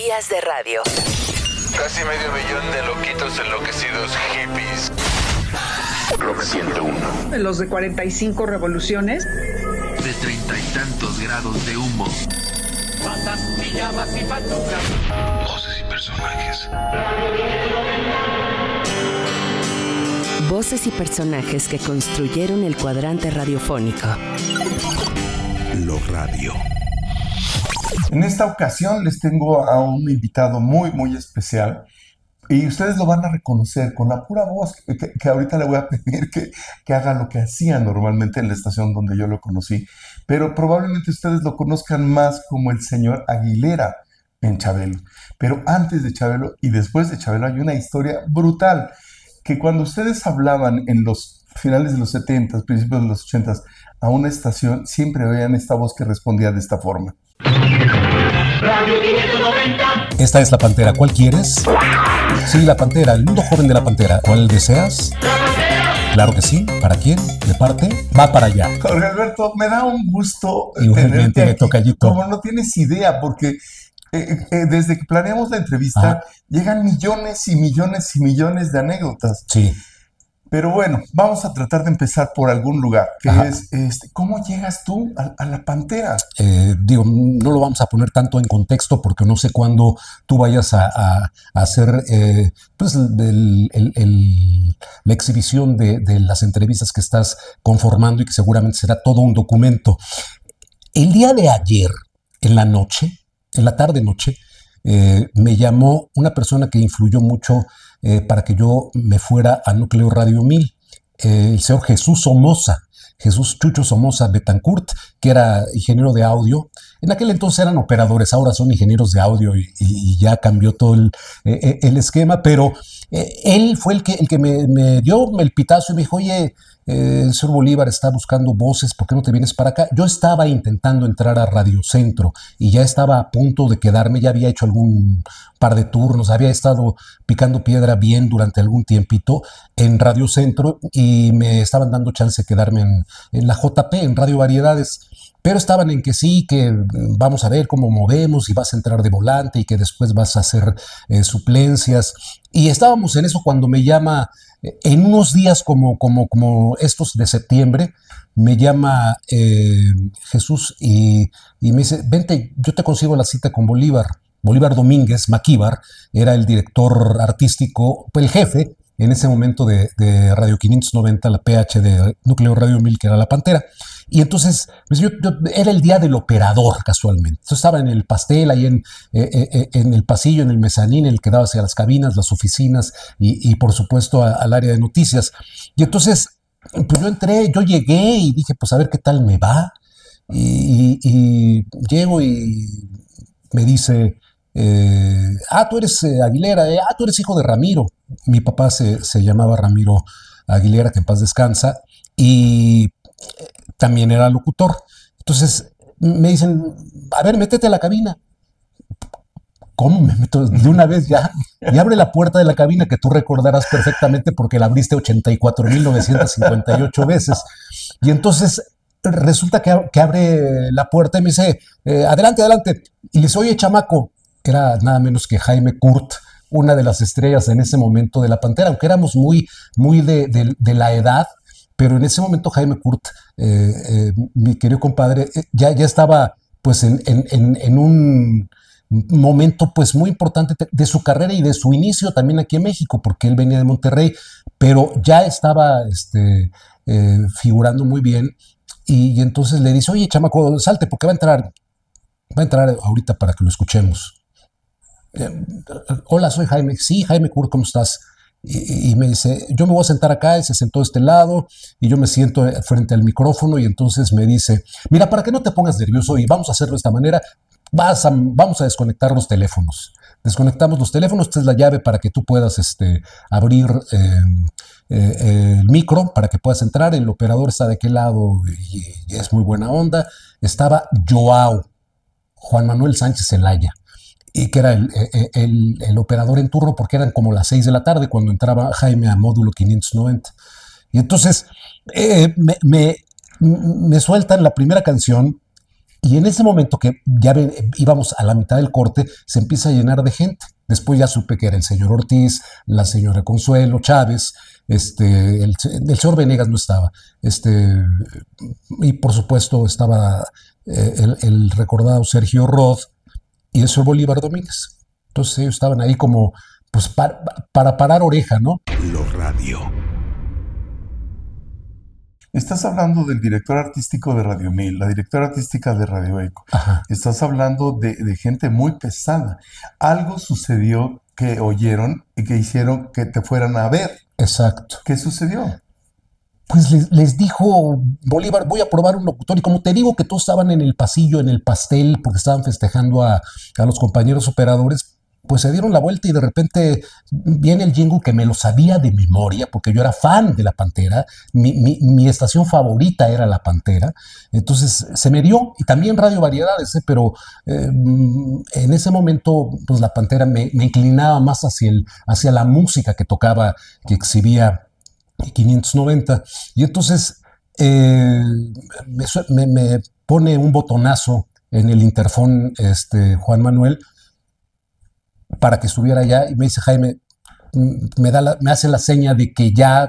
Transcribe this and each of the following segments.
Días de radio. Casi medio millón de loquitos enloquecidos hippies. Rock 101. Los de 45 revoluciones. De 30 y tantos grados de humo. Patas, pijamas y pantuflas. Voces y personajes. Voces y personajes que construyeron el cuadrante radiofónico. Lo Radio. En esta ocasión les tengo a un invitado muy, muy especial y ustedes lo van a reconocer con la pura voz que ahorita le voy a pedir que haga lo que hacía normalmente en la estación donde yo lo conocí, pero probablemente ustedes lo conozcan más como el señor Aguilera en Chabelo. Pero antes de Chabelo y después de Chabelo hay una historia brutal, que cuando ustedes hablaban en los finales de los 70, principios de los 80 a una estación, siempre oían esta voz que respondía de esta forma. Radio 590. Esta es la Pantera. ¿Cuál quieres? Sí, la Pantera, el mundo joven de la Pantera. ¿Cuál deseas? Claro que sí. ¿Para quién? ¿De parte? Va para allá. Jorge Alberto, me da un gusto Igualmente, tenerte aquí. tocallito. Como no tienes idea, porque desde que planeamos la entrevista, llegan millones y millones y millones de anécdotas. Sí. Pero bueno, vamos a tratar de empezar por algún lugar, que es, ¿cómo llegas tú a la Pantera? No lo vamos a poner tanto en contexto porque no sé cuándo tú vayas a hacer la exhibición de las entrevistas que estás conformando y que seguramente será todo un documento. El día de ayer, en la tarde-noche, me llamó una persona que influyó mucho para que yo me fuera a Núcleo Radio 1000, el señor Jesús Chucho Somoza Betancourt, que era ingeniero de audio. En aquel entonces eran operadores, ahora son ingenieros de audio y ya cambió todo el esquema, pero él fue el que me dio el pitazo y me dijo, oye, el señor Bolívar está buscando voces, ¿por qué no te vienes para acá? Yo estaba intentando entrar a Radio Centro y ya estaba a punto de quedarme, ya había hecho algún par de turnos, había estado picando piedra bien durante algún tiempito en Radio Centro y me estaban dando chance de quedarme en la JP, en Radio Variedades. Pero estaban en que sí, que vamos a ver cómo movemos y vas a entrar de volante y que después vas a hacer suplencias. Y estábamos en eso cuando me llama, en unos días como estos de septiembre, me llama Jesús y me dice, vente, yo te consigo la cita con Bolívar. Bolívar Domínguez, Maquíbar, era el director artístico, el jefe en ese momento de Radio 590, la PH de Núcleo Radio 1000, que era la Pantera. Y entonces, pues yo era el día del operador, casualmente. Entonces estaba en el pastel, ahí en el pasillo, en el mezanín, en el que daba hacia las cabinas, las oficinas y por supuesto al área de noticias. Y entonces, pues yo llegué y dije, pues a ver qué tal me va. Y llego y me dice, tú eres Aguilera, tú eres hijo de Ramiro. Mi papá se llamaba Ramiro Aguilera, que en paz descansa, y también era locutor. Entonces me dicen, a ver, métete a la cabina. ¿Cómo me meto? De una vez ya. Y abre la puerta de la cabina, que tú recordarás perfectamente porque la abriste 84,958 veces. Y entonces resulta que abre la puerta y me dice, adelante, adelante. Y le dice, oye, chamaco, que era nada menos que Jaime Kurt, una de las estrellas en ese momento de la Pantera, aunque éramos muy de la edad, pero en ese momento Jaime Kurt, mi querido compadre, ya estaba pues en un momento pues muy importante de su carrera y de su inicio también aquí en México, porque él venía de Monterrey, pero ya estaba figurando muy bien, y entonces le dice, oye, chamaco, salte porque va a entrar ahorita para que lo escuchemos. Hola, soy Jaime. Sí, Jaime Kurt, ¿cómo estás? Y me dice, yo me voy a sentar acá. Y se sentó de este lado y yo me siento frente al micrófono y entonces me dice, mira, para que no te pongas nervioso y vamos a hacerlo de esta manera, vamos a desconectar los teléfonos. Desconectamos los teléfonos, esta es la llave para que tú puedas abrir el micro, para que puedas entrar. El operador está de aquel lado y es muy buena onda. Estaba Juan Manuel Sánchez Zelaya, y que era el operador en turno, porque eran como las 6 de la tarde cuando entraba Jaime a módulo 590. Y entonces me sueltan la primera canción Y en ese momento que ya íbamos a la mitad del corte, se empieza a llenar de gente. Después ya supe que era el señor Ortiz, la señora Consuelo Chávez, el señor Venegas no estaba, y por supuesto estaba el recordado Sergio Roth y el señor Bolívar Domínguez. Entonces ellos estaban ahí como pues para parar oreja, ¿no? Lo radio. Estás hablando del director artístico de Radio 1000, la directora artística de Radio Eco. Ajá. Estás hablando de gente muy pesada. Algo sucedió que oyeron y que hicieron que te fueran a ver. Exacto. ¿Qué sucedió? Pues les dijo Bolívar, voy a probar un locutor. Y como te digo que todos estaban en el pasillo, en el pastel, porque estaban festejando a los compañeros operadores, pues se dieron la vuelta y de repente viene el jingle que me lo sabía de memoria, porque yo era fan de La Pantera, mi estación favorita era La Pantera, entonces se me dio, y también Radio Variedades, pero en ese momento pues La Pantera me inclinaba más hacia la música que tocaba, que exhibía 590, y entonces me pone un botonazo en el interfón Juan Manuel, para que estuviera allá, y me dice Jaime, me hace la seña de que ya,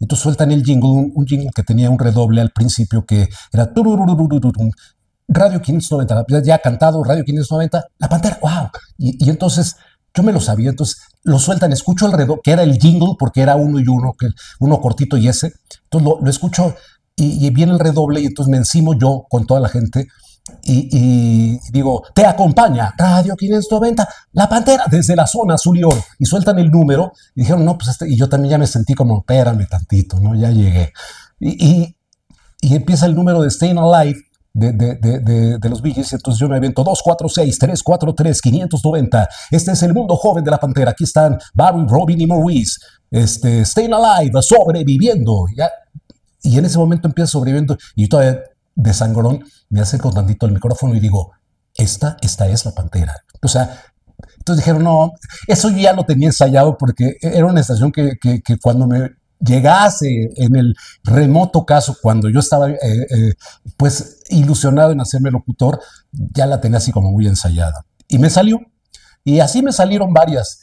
entonces sueltan el jingle, un jingle que tenía un redoble al principio que era Radio 590, ya cantado, Radio 590, La Pantera, wow, y entonces yo me lo sabía, entonces lo sueltan, escucho el redoble, que era el jingle, porque era uno y uno cortito y ese, entonces lo escucho, y viene el redoble, y entonces me encimo yo con toda la gente, y digo, te acompaña Radio 590, La Pantera, desde la zona azul y oro, y sueltan el número, y dijeron, no, pues y yo también ya me sentí como, espérame tantito, ¿no? Ya llegué, y empieza el número de Staying Alive de los Bee Gees, entonces yo me aviento 246-343-590, este es el mundo joven de La Pantera, aquí están Barry, Robin y Maurice, Staying Alive, sobreviviendo, ¿ya? Y en ese momento empieza sobreviviendo, y yo todavía de sangrón me acerco tantito al micrófono y digo, esta es La Pantera. O sea, entonces dijeron, no, eso yo ya lo tenía ensayado, porque era una estación que cuando me llegase, en el remoto caso, cuando yo estaba pues ilusionado en hacerme locutor, ya la tenía así como muy ensayada. Y me salió, y así me salieron varias.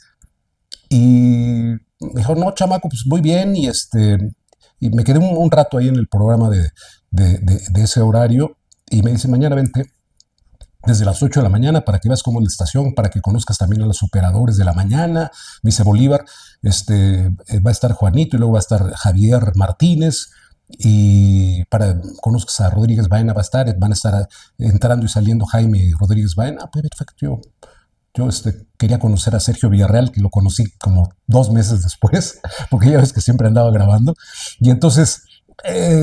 Y me dijo, no, chamaco, pues muy bien, y me quedé un rato ahí en el programa de ese horario, y me dice, mañana vente desde las 8 de la mañana para que veas cómo es la estación, para que conozcas también a los operadores de la mañana. Me dice, Bolívar, va a estar Juanito y luego va a estar Javier Martínez, y para que conozcas a Rodríguez Baena, van a estar entrando y saliendo Jaime Rodríguez Baena. Pues perfecto, yo quería conocer a Sergio Villarreal, que lo conocí como 2 meses después, porque ya ves que siempre andaba grabando, y entonces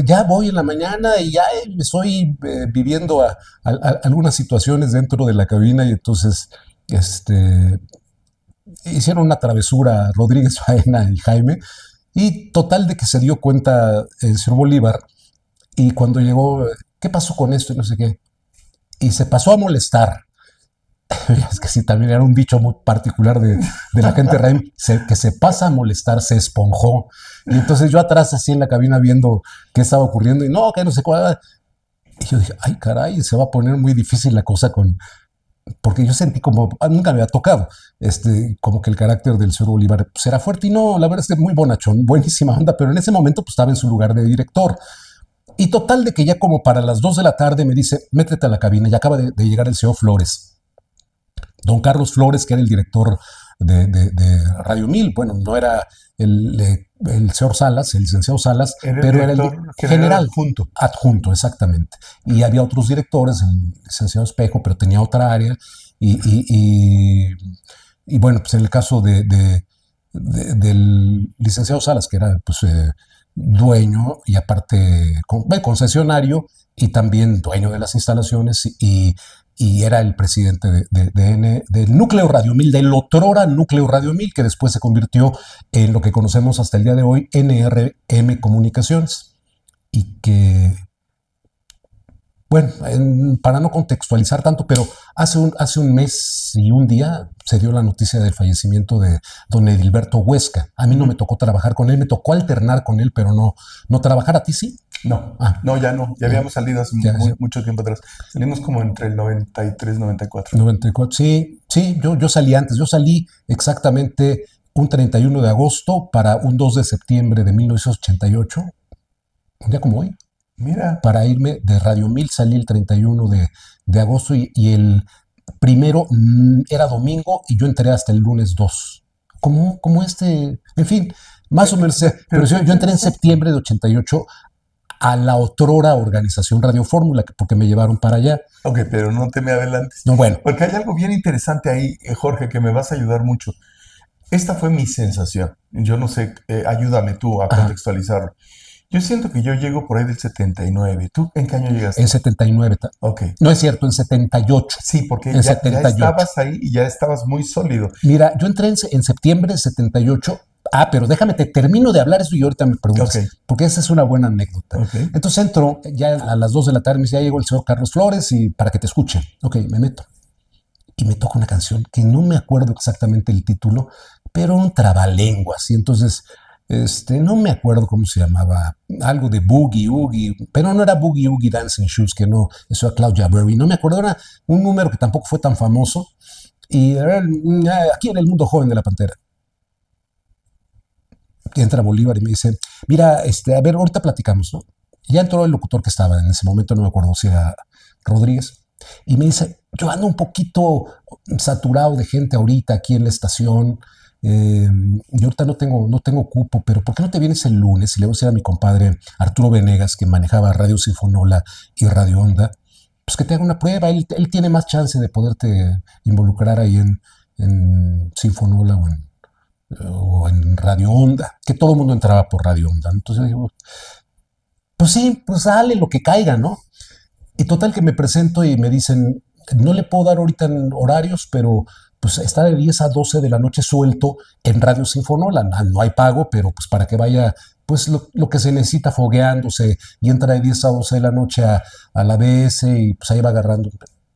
ya voy en la mañana y ya estoy viviendo algunas situaciones dentro de la cabina, y entonces hicieron una travesura Rodríguez Baena y Jaime, y total de que se dio cuenta el señor Bolívar, y cuando llegó, ¿qué pasó con esto? Y no sé qué, y se pasó a molestar. Es que sí, también era un dicho muy particular de la gente de Raim, que se pasa a molestar, se esponjó. Y entonces yo atrás así en la cabina viendo qué estaba ocurriendo, y no, que no sé cuál. Y yo dije, ay caray, se va a poner muy difícil la cosa porque yo sentí como, nunca me había tocado, como que el carácter del señor Bolívar pues, era fuerte, y no, la verdad es que muy bonachón, buenísima onda, pero en ese momento pues estaba en su lugar de director. Y total de que ya como para las 2 de la tarde me dice, métete a la cabina, y acaba de llegar el señor Flores. Don Carlos Flores, que era el director de Radio 1000, bueno, no era el señor Salas, el licenciado Salas, pero era el general adjunto, exactamente. Y había otros directores, el licenciado Espejo, pero tenía otra área, y bueno, pues en el caso del licenciado Salas, que era pues, dueño y aparte concesionario, y también dueño de las instalaciones, y era el presidente del Núcleo Radio 1000, del otrora Núcleo Radio 1000, que después se convirtió en lo que conocemos hasta el día de hoy, NRM Comunicaciones, y que Bueno, para no contextualizar tanto, pero hace un mes y un día se dio la noticia del fallecimiento de don Edilberto Huesca. A mí no me tocó trabajar con él, me tocó alternar con él, pero no trabajar. ¿A ti sí? No, no, ya no. Ya habíamos salido hace mucho tiempo atrás. Salimos como entre el 93, 94. 94, sí, yo salí antes. Yo salí exactamente un 31 de agosto para un 2 de septiembre de 1988, un día como hoy. Mira. Para irme de Radio 1000 salí el 31 de agosto y el primero era domingo y yo entré hasta el lunes 2. Como en fin, más o menos. Pero yo entré en septiembre de 88 a la otrora organización Radio Fórmula, porque me llevaron para allá. Ok, pero no te me adelantes. No, bueno. Porque hay algo bien interesante ahí, Jorge, que me vas a ayudar mucho. Esta fue mi sensación. Yo no sé, ayúdame tú a contextualizarlo. Yo siento que yo llego por ahí del 79. ¿Tú en qué año llegaste? En 79. Ok. No es cierto, en 78. Sí, porque ya estabas ahí y ya estabas muy sólido. Mira, yo entré en septiembre de 78. Pero déjame, te termino de hablar eso y ahorita me preguntas. Okay. Porque esa es una buena anécdota. Okay. Entonces entro ya a las 2 de la tarde, me dice, ya llegó el señor Carlos Flores y para que te escuche. Ok, me meto. Y me toca una canción que no me acuerdo exactamente el título, pero un trabalenguas. Y entonces... no me acuerdo cómo se llamaba, algo de Boogie Oogie, pero no era Boogie Oogie Dancing Shoes, que no, eso era Claudia Berry, no me acuerdo, era un número que tampoco fue tan famoso, y era aquí en el mundo joven de la Pantera. Y entra Bolívar y me dice, mira, a ver, ahorita platicamos, ¿no? Ya entró el locutor que estaba en ese momento, no me acuerdo si era Rodríguez, y me dice, yo ando un poquito saturado de gente ahorita aquí en la estación. Y ahorita no tengo cupo, pero ¿por qué no te vienes el lunes? Y le voy a decir a mi compadre Arturo Venegas, que manejaba Radio Sinfonola y Radio Onda, pues que te haga una prueba. Él tiene más chance de poderte involucrar ahí en Sinfonola o en Radio Onda, que todo el mundo entraba por Radio Onda. Entonces yo digo, pues sí, pues dale lo que caiga, ¿no? Y total que me presento y me dicen, no le puedo dar ahorita en horarios, pero pues está de 10 a 12 de la noche suelto en Radio Sinfonola. No hay pago, pero pues para que vaya pues lo que se necesita fogueándose, y entra de 10 a 12 de la noche a la ABS y pues ahí va agarrando.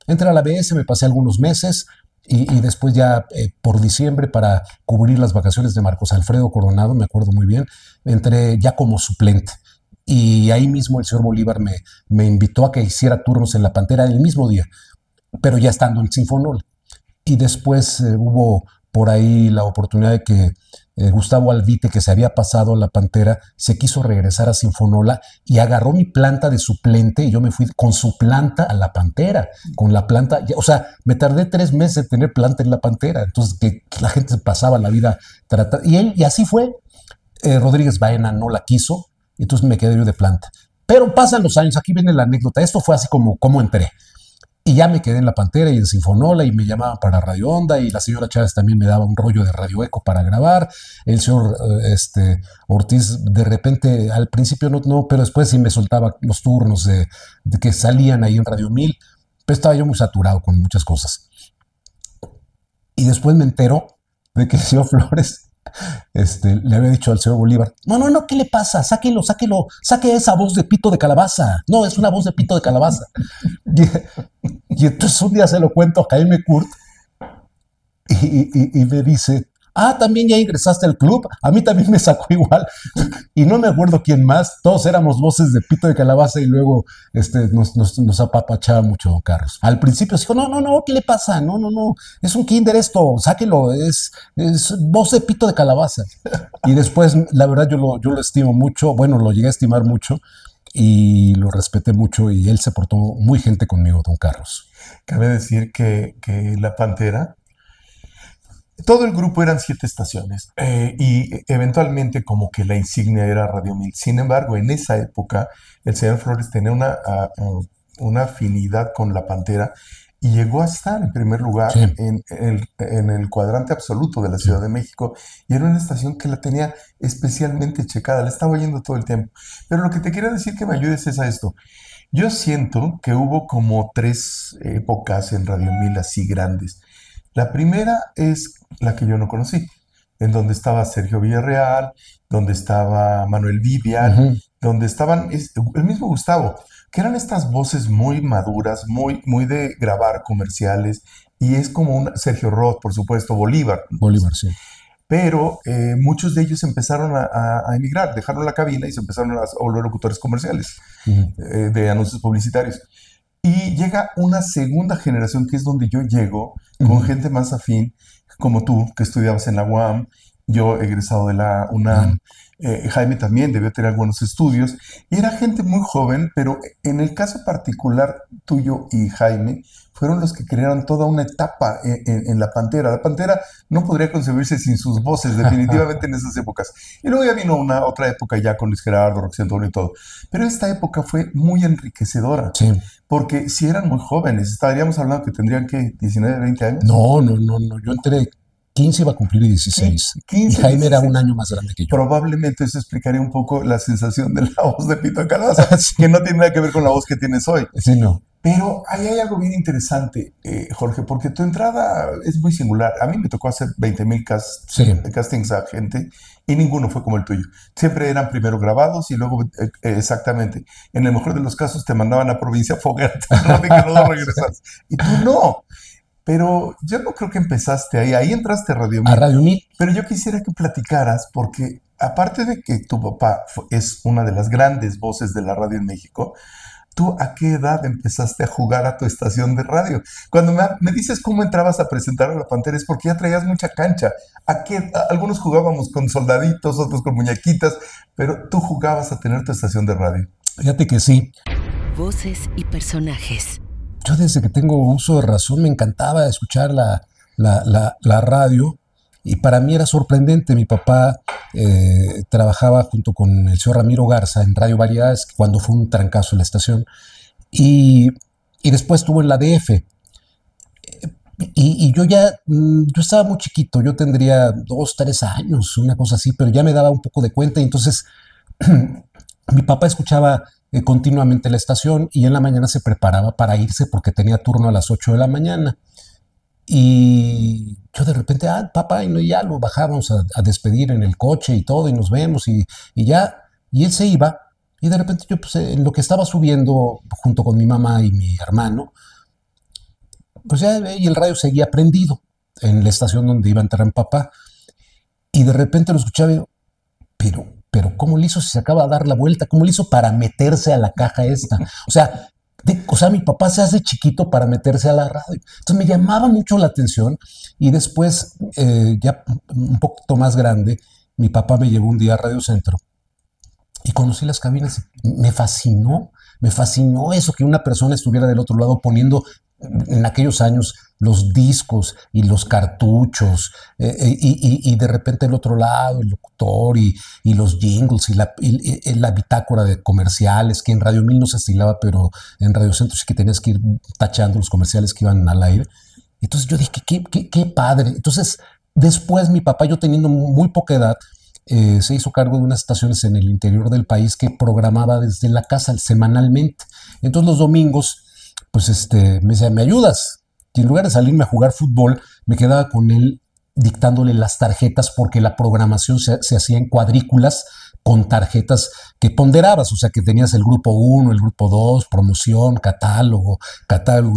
Entré a la ABS, me pasé algunos meses y después ya por diciembre, para cubrir las vacaciones de Marcos Alfredo Coronado, me acuerdo muy bien, entré ya como suplente. Y ahí mismo el señor Bolívar me invitó a que hiciera turnos en La Pantera el mismo día, pero ya estando en Sinfonola. Y después hubo por ahí la oportunidad de que Gustavo Alvite, que se había pasado a La Pantera, se quiso regresar a Sinfonola y agarró mi planta de suplente, y yo me fui con su planta a La Pantera, con la planta, o sea, me tardé 3 meses en tener planta en La Pantera. Entonces que la gente se pasaba la vida tratando, y así fue. Rodríguez Baena no la quiso, entonces me quedé yo de planta. Pero pasan los años, aquí viene la anécdota. Esto fue así como entré. Y ya me quedé en La Pantera y en Sinfonola, y me llamaban para Radio Onda, y la señora Chávez también me daba un rollo de Radio Eco para grabar. El señor Ortiz de repente, al principio no, pero después sí me soltaba los turnos de que salían ahí en Radio 1000, pero estaba yo muy saturado con muchas cosas. Y después me entero de que el señor Flores le había dicho al señor Bolívar, no, ¿qué le pasa? Sáquelo, saque esa voz de pito de calabaza. No, es una voz de pito de calabaza. Y entonces un día se lo cuento a Jaime Kurt y me dice, también ya ingresaste al club. A mí también me sacó igual. Y no me acuerdo quién más. Todos éramos voces de pito de calabaza, y luego nos apapachaba mucho don Carlos. Al principio dijo, no, ¿qué le pasa? No, es un kinder esto, sáquelo, es voz de pito de calabaza. Y después, la verdad, yo lo estimo mucho. Bueno, lo llegué a estimar mucho y lo respeté mucho, y él se portó muy gente conmigo, don Carlos. Cabe decir que La Pantera, todo el grupo eran 7 estaciones, y eventualmente como que la insignia era Radio 1000. Sin embargo, en esa época el señor Flores tenía una afinidad con La Pantera, y llegó a estar en primer lugar, sí, en el cuadrante absoluto de la Ciudad de México, y era una estación que la tenía especialmente checada, la estaba oyendo todo el tiempo. Pero lo que te quiero decir que me ayudes es a esto. Yo siento que hubo como 3 épocas en Radio 1000 así grandes. La primera es la que yo no conocí, en donde estaba Sergio Villarreal, donde estaba Manuel Vivian, donde estaban el mismo Gustavo. que eran estas voces muy maduras, muy de grabar comerciales, y es como Sergio Roth, por supuesto, Bolívar. Bolívar, sí. Pero muchos de ellos empezaron a emigrar, dejaron la cabina y se empezaron a volver locutores comerciales de anuncios publicitarios. Y llega una segunda generación, que es donde yo llego, con gente más afín, como tú, que estudiabas en la UAM, yo egresado de la UNAM, Jaime también debió tener buenos estudios, y era gente muy joven, pero en el caso particular tuyo y Jaime, fueron los que crearon toda una etapa en La Pantera. La Pantera no podría concebirse sin sus voces, definitivamente, en esas épocas. Y luego ya vino otra época ya con Luis Gerardo, Roxy Antonio y todo. Pero esta época fue muy enriquecedora. Sí. Porque si eran muy jóvenes, estaríamos hablando que tendrían, ¿qué? ¿19, 20 años? No. Yo entré 15, iba a cumplir 16. 15, y Jaime 16. Era un año más grande que yo. Probablemente eso explicaría un poco la sensación de la voz de Pito Calabaza, sí, que no tiene nada que ver con la voz que tienes hoy. Sí, no. Pero ahí hay algo bien interesante, Jorge, porque tu entrada es muy singular. A mí me tocó hacer 20,000 castings a gente y ninguno fue como el tuyo. Siempre eran primero grabados y luego, exactamente, en el mejor de los casos te mandaban a provincia a fogarte rápido que no regresas. Y tú no. Pero yo no creo que empezaste ahí. Ahí entraste a Radio Mil. A Radio Mil. Pero yo quisiera que platicaras, porque aparte de que tu papá es una de las grandes voces de la radio en México, ¿tú a qué edad empezaste a jugar a tu estación de radio? Cuando me dices cómo entrabas a presentar a La Pantera, es porque ya traías mucha cancha. Algunos jugábamos con soldaditos, otros con muñequitas, pero tú jugabas a tener tu estación de radio. Fíjate que sí. Voces y personajes. Yo desde que tengo uso de razón me encantaba escuchar la radio, y para mí era sorprendente. Mi papá trabajaba junto con el señor Ramiro Garza en Radio Variedades cuando fue un trancazo en la estación, y después estuvo en la DF. Y yo estaba muy chiquito, yo tendría 2, 3 años, una cosa así, pero ya me daba un poco de cuenta, y entonces mi papá escuchaba continuamente la estación, y en la mañana se preparaba para irse porque tenía turno a las 8 de la mañana. Y yo de repente, papá, y ya lo bajábamos a despedir en el coche y todo, y nos vemos, y ya, y él se iba, y de repente yo, pues, en lo que estaba subiendo junto con mi mamá y mi hermano, pues ya, y el radio seguía prendido en la estación donde iba a entrar mi papá, y de repente lo escuchaba y digo, pero ¿cómo le hizo si se acaba de dar la vuelta? ¿Cómo le hizo para meterse a la caja esta? O sea, mi papá se hace chiquito para meterse a la radio. Entonces me llamaba mucho la atención, y después, ya un poquito más grande, mi papá me llevó un día a Radio Centro y conocí las cabinas. Me fascinó eso, que una persona estuviera del otro lado poniendo en aquellos años los discos y los cartuchos, y de repente el otro lado, el locutor y los jingles y la bitácora de comerciales, que en Radio Mil no se estilaba, pero en Radio Centro sí que tenías que ir tachando los comerciales que iban al aire. Entonces yo dije, qué padre. Entonces después mi papá, yo teniendo muy poca edad, se hizo cargo de unas estaciones en el interior del país que programaba desde la casa semanalmente. Entonces los domingos, pues me decía, ¿me ayudas? Y en lugar de salirme a jugar fútbol, me quedaba con él dictándole las tarjetas, porque la programación se hacía en cuadrículas con tarjetas que ponderabas, o sea que tenías el grupo 1, el grupo 2, promoción, catálogo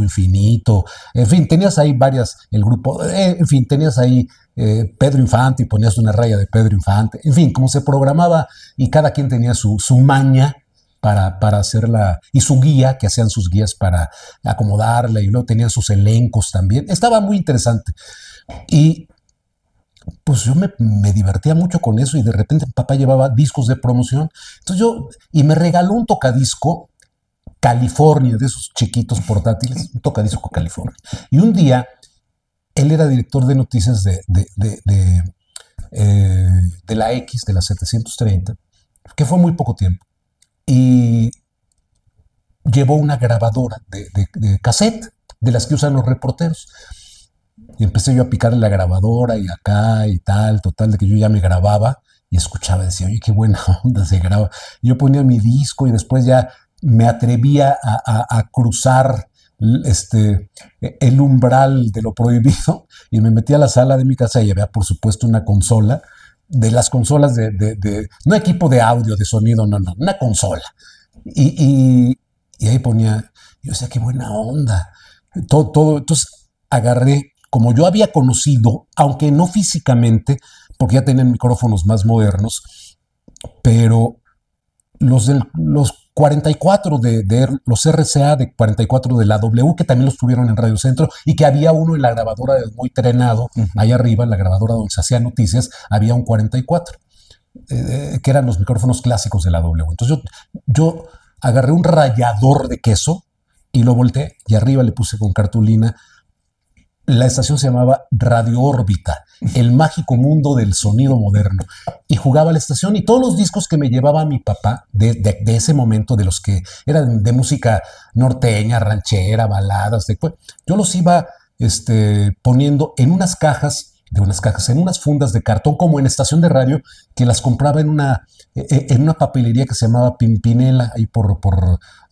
infinito, en fin, tenías ahí varias, el grupo, en fin, tenías ahí Pedro Infante y ponías una raya de Pedro Infante, en fin, como se programaba, y cada quien tenía su maña para hacerla, y su guía, que hacían sus guías para acomodarla, y luego tenían sus elencos también. Estaba muy interesante. Y pues yo me divertía mucho con eso, y de repente papá llevaba discos de promoción. Entonces y me regaló un tocadisco California, de esos chiquitos portátiles, un tocadisco California. Y un día, él era director de noticias de la X, de la 730, que fue muy poco tiempo. Y llevó una grabadora de cassette, de las que usan los reporteros. Y empecé yo a picarle la grabadora y acá y tal, total, de que yo ya me grababa y escuchaba, decía, oye, qué buena onda se graba. Yo ponía mi disco, y después ya me atrevía a cruzar el umbral de lo prohibido, y me metí a la sala de mi casa y había, por supuesto, una consola, de las consolas no equipo de audio, de sonido, no, una consola. Y Y ahí ponía, yo decía, qué buena onda. Todo. Entonces agarré, como yo había conocido, aunque no físicamente, porque ya tenían micrófonos más modernos, pero los 44 los RCA de 44 de la W, que también los tuvieron en Radio Centro, y que había uno en la grabadora muy trenado, allá arriba, en la grabadora donde se hacían noticias, había un 44, que eran los micrófonos clásicos de la W. Entonces yo agarré un rallador de queso y lo volteé, y arriba le puse con cartulina. La estación se llamaba Radio Órbita, el mágico mundo del sonido moderno. Y jugaba la estación, y todos los discos que me llevaba mi papá de ese momento, de los que eran de música norteña, ranchera, baladas, yo los iba poniendo en unas cajas, en unas fundas de cartón, como en estación de radio, que las compraba en una papelería que se llamaba Pimpinela, ahí por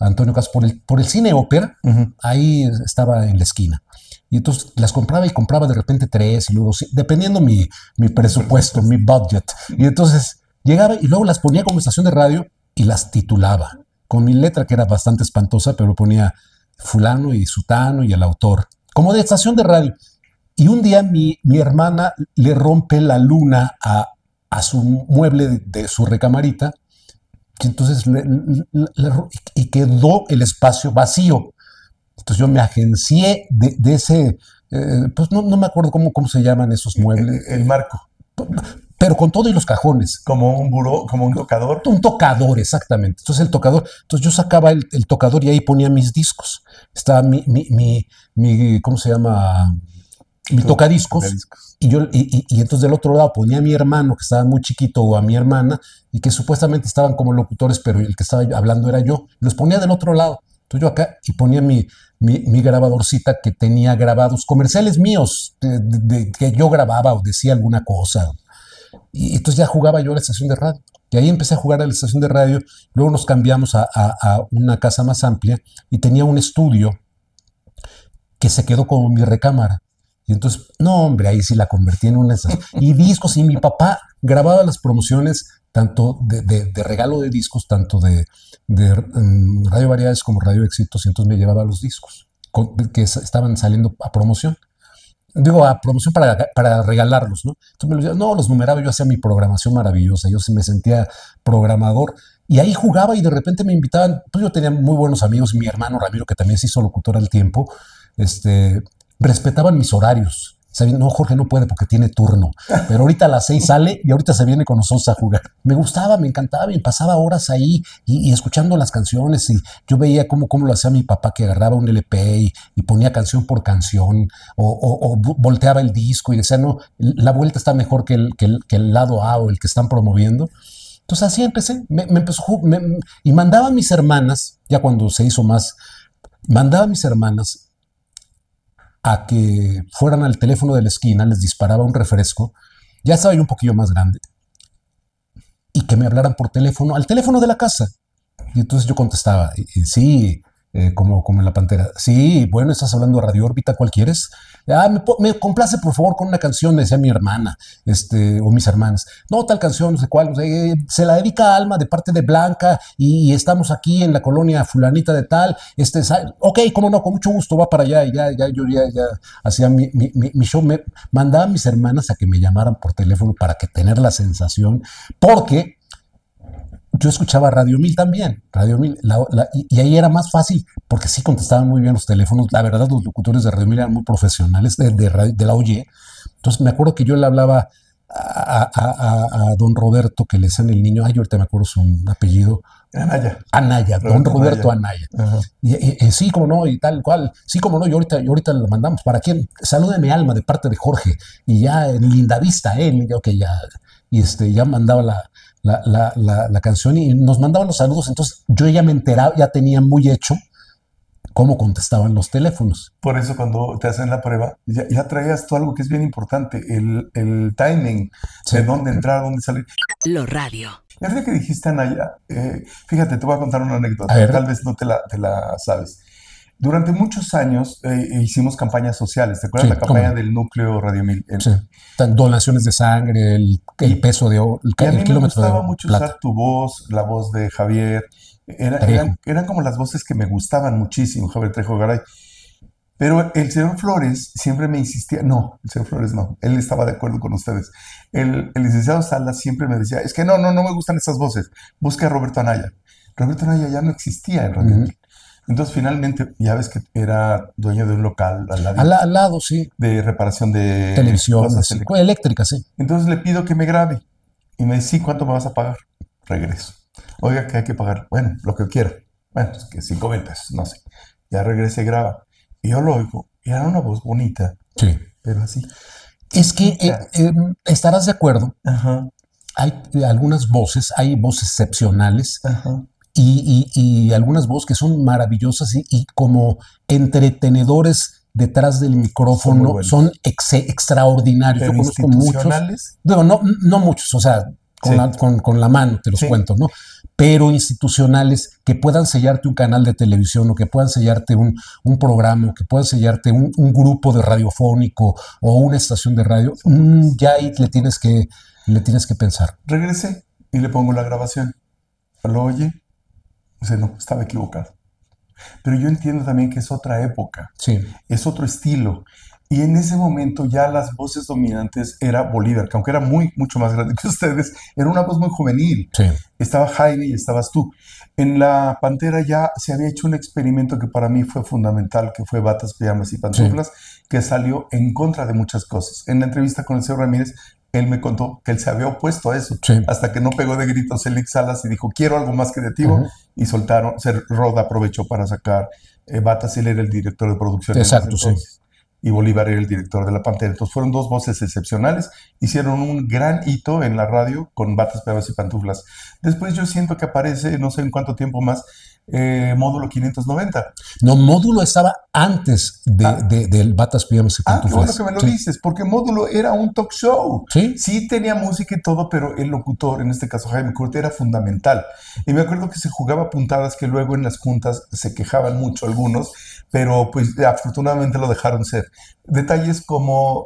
Antonio Caso, por el Cine Ópera. Ahí estaba en la esquina. Y entonces las compraba de repente 3 y luego, dependiendo mi presupuesto, mi budget. Y entonces llegaba y luego las ponía como estación de radio y las titulaba con mi letra, que era bastante espantosa, pero ponía fulano y sutano y el autor, como de estación de radio. Y un día mi hermana le rompe la luna a su mueble de su recamarita, y entonces y quedó el espacio vacío. Entonces yo me agencié de ese, pues no me acuerdo cómo se llaman esos muebles. El marco. Pero con todo y los cajones. Como un buró, como un tocador. Un tocador, exactamente. Entonces el tocador, yo sacaba el tocador y ahí ponía mis discos. Estaba mi ¿cómo se llama? Mi tocadiscos. Y entonces del otro lado ponía a mi hermano, que estaba muy chiquito, o a mi hermana, y que supuestamente estaban como locutores, pero el que estaba hablando era yo. Los ponía del otro lado. Entonces yo acá, y ponía mi grabadorcita, que tenía grabados comerciales míos, que yo grababa o decía alguna cosa. Y entonces ya jugaba yo a la estación de radio. Y ahí empecé a jugar a la estación de radio. Luego nos cambiamos a una casa más amplia y tenía un estudio que se quedó como mi recámara. Y entonces, no, hombre, ahí sí la convertí en una estación. Y discos, y mi papá grababa las promociones tanto de regalo de discos, tanto de Radio Variedades como Radio Éxitos, y entonces me llevaba los discos que estaban saliendo a promoción. Digo, a promoción para regalarlos, ¿no? Entonces los numeraba, yo hacía mi programación maravillosa, yo me sentía programador, y ahí jugaba, y de repente me invitaban. Pues yo tenía muy buenos amigos, mi hermano Ramiro, que también se hizo locutor al tiempo, respetaban mis horarios. Sabían, no, Jorge no puede porque tiene turno, pero ahorita a las 6 sale y ahorita se viene con nosotros a jugar. Me gustaba, me encantaba, y pasaba horas ahí y escuchando las canciones, y yo veía cómo lo hacía mi papá, que agarraba un LP y ponía canción por canción, o volteaba el disco y decía, no, la vuelta está mejor que el lado A o el que están promoviendo. Entonces así empecé, me empezó, y mandaba a mis hermanas, ya cuando se hizo más, mandaba a mis hermanas a que fueran al teléfono de la esquina, les disparaba un refresco, ya estaba yo un poquillo más grande, y que me hablaran por teléfono, al teléfono de la casa. Y entonces yo contestaba, sí, como en La Pantera, sí, bueno, estás hablando de Radio Órbita, ¿cuál quieres? Me complace, por favor, con una canción, me decía mi hermana, o mis hermanas. No, tal canción, no sé cuál, se la dedica a Alma de parte de Blanca, y estamos aquí en la colonia fulanita de tal. Ok, cómo no, con mucho gusto, va para allá. Y yo hacía mi show. Me mandaba a mis hermanas a que me llamaran por teléfono para tener la sensación, porque yo escuchaba Radio 1000 también, Radio 1000, y ahí era más fácil, porque sí contestaban muy bien los teléfonos. La verdad, los locutores de Radio 1000 eran muy profesionales, de la OYE. Entonces me acuerdo que yo le hablaba a don Roberto, que le decían el niño, ahorita me acuerdo su apellido. Anaya, don Roberto Anaya. Y sí, como no, y tal cual. Sí, como no, y ahorita la mandamos. ¿Para quién? Salúdeme, Alma, de parte de Jorge. Y ya en Lindavista, ok, ya. Y ya mandaba la canción y nos mandaban los saludos. Entonces yo ya me enteraba, ya tenía muy hecho cómo contestaban los teléfonos. Por eso cuando te hacen la prueba, ya traías tú algo que es bien importante, el timing, sí, de dónde entrar, dónde salir. Lo radio. Y ahorita que dijiste, Anaya, fíjate, te voy a contar una anécdota, tal vez no te la sabes. Durante muchos años hicimos campañas sociales. ¿Te acuerdas, sí, la campaña del núcleo Radio 1000? Sí. Donaciones de sangre, el peso de el kilómetro de plata. Me gustaba mucho usar tu voz, la voz de Javier, Eran como las voces que me gustaban muchísimo, Javier Trejo Garay. Pero el señor Flores siempre me insistía, no, el señor Flores no, él estaba de acuerdo con ustedes. El licenciado Salas siempre me decía, es que no me gustan esas voces, busca a Roberto Anaya. Roberto Anaya ya no existía en Radio Mil. Entonces finalmente, ya ves que era dueño de un local al lado, sí. De reparación de televisión, eléctrica, sí. Entonces le pido que me grabe y me dice, sí, ¿cuánto me vas a pagar? Regreso. Oiga, que hay que pagar, bueno, lo que quiera. Bueno, es que 5,000 pesos, no sé. Ya regrese y graba. Y yo lo oigo, y era una voz bonita, sí, pero así. Es que estarás de acuerdo. Ajá. Hay algunas voces, hay voces excepcionales. Ajá. Y algunas voces que son maravillosas y como entretenedores detrás del micrófono son extraordinarios. Pero yo conozco muchos. No muchos, o sea, con la mano te los cuento, ¿no? Pero institucionales que puedan sellarte un canal de televisión o que puedan sellarte un programa o que puedan sellarte un grupo de radiofónico o una estación de radio, ya ahí le tienes que pensar. Regresé y le pongo la grabación. Lo oye, dice, no, estaba equivocado. Pero yo entiendo también que es otra época, es otro estilo. Y en ese momento ya las voces dominantes era Bolívar, que aunque era mucho más grande que ustedes, era una voz muy juvenil. Sí. Estaba Jaime y estabas tú. En La Pantera ya se había hecho un experimento que para mí fue fundamental, que fue Batas, Pijamas y Pantuflas, que salió en contra de muchas cosas. En la entrevista con el señor Ramírez, él me contó que él se había opuesto a eso, hasta que no pegó de gritos Félix Salas y dijo, quiero algo más creativo, y soltaron, Roda aprovechó para sacar Batas, él era el director de producción. Exacto, sí. Y Bolívar era el director de La Pantera. Entonces fueron dos voces excepcionales, hicieron un gran hito en la radio con Batas, Pijamas y Pantuflas. Después yo siento que aparece, no sé en cuánto tiempo más, Módulo 590. No, Módulo estaba antes del Batas, Pijamas y Pantuflas. Qué bueno que me lo dices, porque Módulo era un talk show. Sí tenía música y todo, pero el locutor, en este caso Jaime Curti, era fundamental. Y me acuerdo que se jugaba puntadas que luego en las juntas se quejaban mucho algunos, pero pues afortunadamente lo dejaron ser. Detalles como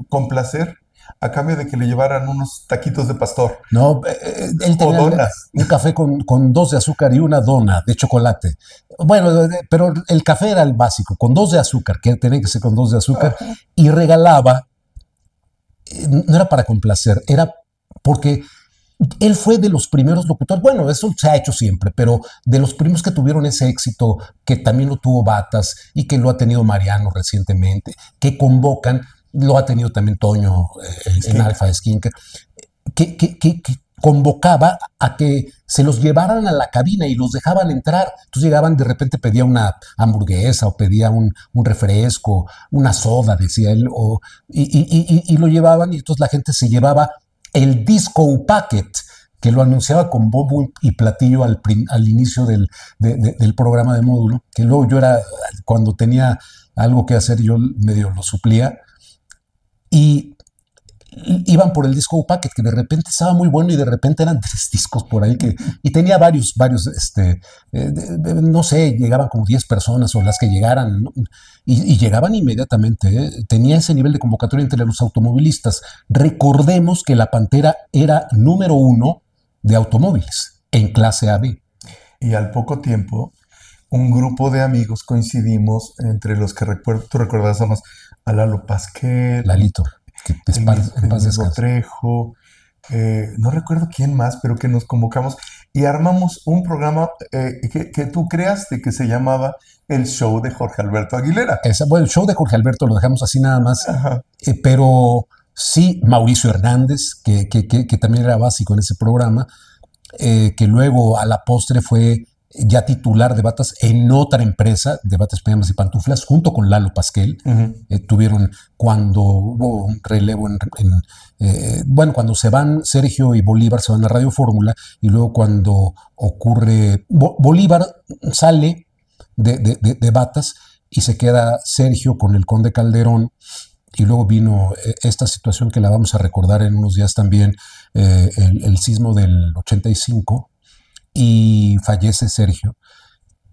complacer a cambio de que le llevaran unos taquitos de pastor. No, él tenía donas. Un café con 2 de azúcar y una dona de chocolate. Bueno, pero el café era el básico, con 2 de azúcar, que tenía que ser con 2 de azúcar, y regalaba, no era para complacer, era porque él fue de los primeros locutores, bueno, eso se ha hecho siempre, pero de los primeros que tuvieron ese éxito, que también lo tuvo Batas y que lo ha tenido Mariano recientemente, que convocan, lo ha tenido también Toño en Alfa Skinker, que convocaba a que se los llevaran a la cabina y los dejaban entrar. Entonces llegaban, de repente pedía una hamburguesa o pedía un refresco, una soda, decía él, y lo llevaban, y entonces la gente se llevaba el disco packet, que lo anunciaba con bombo y platillo al inicio del programa de Módulo, que luego yo era, cuando tenía algo que hacer, yo medio lo suplía, y iban por el disco packet, que de repente estaba muy bueno, y de repente eran 3 discos por ahí, y tenía varios, no sé, llegaban como 10 personas o las que llegaran, ¿no? Y llegaban inmediatamente, tenía ese nivel de convocatoria entre los automovilistas. Recordemos que La Pantera era número 1 de automóviles en clase AB. Y al poco tiempo, un grupo de amigos coincidimos, entre los que tú recuerdas a Lalo Pasquel, Lalito, el mismo Trejo, no recuerdo quién más, pero que nos convocamos y armamos un programa que tú creaste, que se llamaba El Show de Jorge Alberto Aguilera. Bueno, el show de Jorge Alberto lo dejamos así nada más, pero sí, Mauricio Hernández, que también era básico en ese programa, que luego a la postre fue ya titular de Batas en otra empresa, de Batas, Pijamas y Pantuflas, junto con Lalo Pasquel. Tuvieron, cuando hubo un relevo bueno, cuando se van Sergio y Bolívar, se van a Radio Fórmula, y luego cuando ocurre, Bolívar sale de Batas y se queda Sergio con el Conde Calderón, y luego vino esta situación que la vamos a recordar en unos días también, el sismo del 85, y fallece Sergio,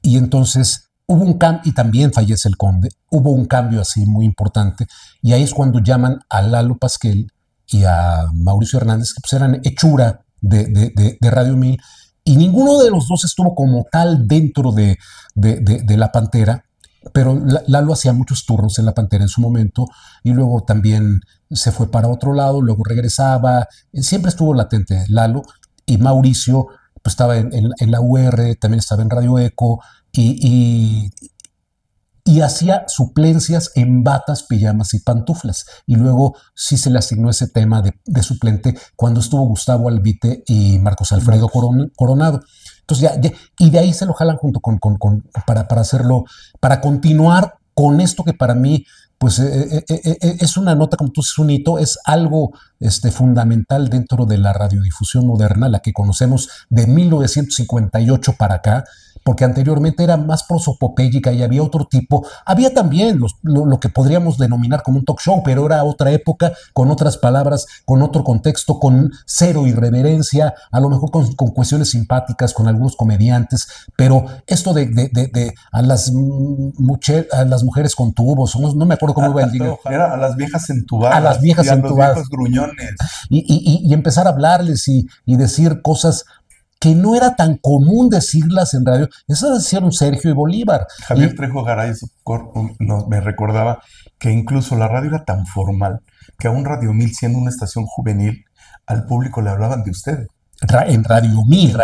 y entonces hubo un cambio, y también fallece el Conde, hubo un cambio así muy importante, y ahí es cuando llaman a Lalo Pasquel y a Mauricio Hernández, que pues eran hechura de Radio 1000, Y ninguno de los dos estuvo como tal dentro de la Pantera, pero Lalo hacía muchos turnos en la Pantera en su momento y luego también se fue para otro lado, luego regresaba, siempre estuvo latente Lalo, y Mauricio pues estaba en la UR, también estaba en Radio Eco y hacía suplencias en batas, pijamas y pantuflas. Y luego sí se le asignó ese tema de suplente cuando estuvo Gustavo Albite y Marcos Alfredo Coronado. Entonces y de ahí se lo jalan junto para hacerlo, para continuar con esto que para mí pues es una nota, como tú dices, un hito, es algo fundamental dentro de la radiodifusión moderna, la que conocemos de 1958 para acá, porque anteriormente era más prosopopéyica y había otro tipo. Había también lo que podríamos denominar como un talk show, pero era otra época, con otras palabras, con otro contexto, con cero irreverencia, a lo mejor con cuestiones simpáticas, con algunos comediantes, pero esto de a las mujeres con tubos, no me acuerdo cómo iba el día. Era a las viejas entubadas. A las viejas entubadas. A los viejos gruñones. Y empezar a hablarles y decir cosas que no era tan común decirlas en radio. Eso decían Sergio y Bolívar. Javier Trejo Garay me recordaba que incluso la radio era tan formal que a un Radio 1000, siendo una estación juvenil, al público le hablaban de usted. En Radio 1000.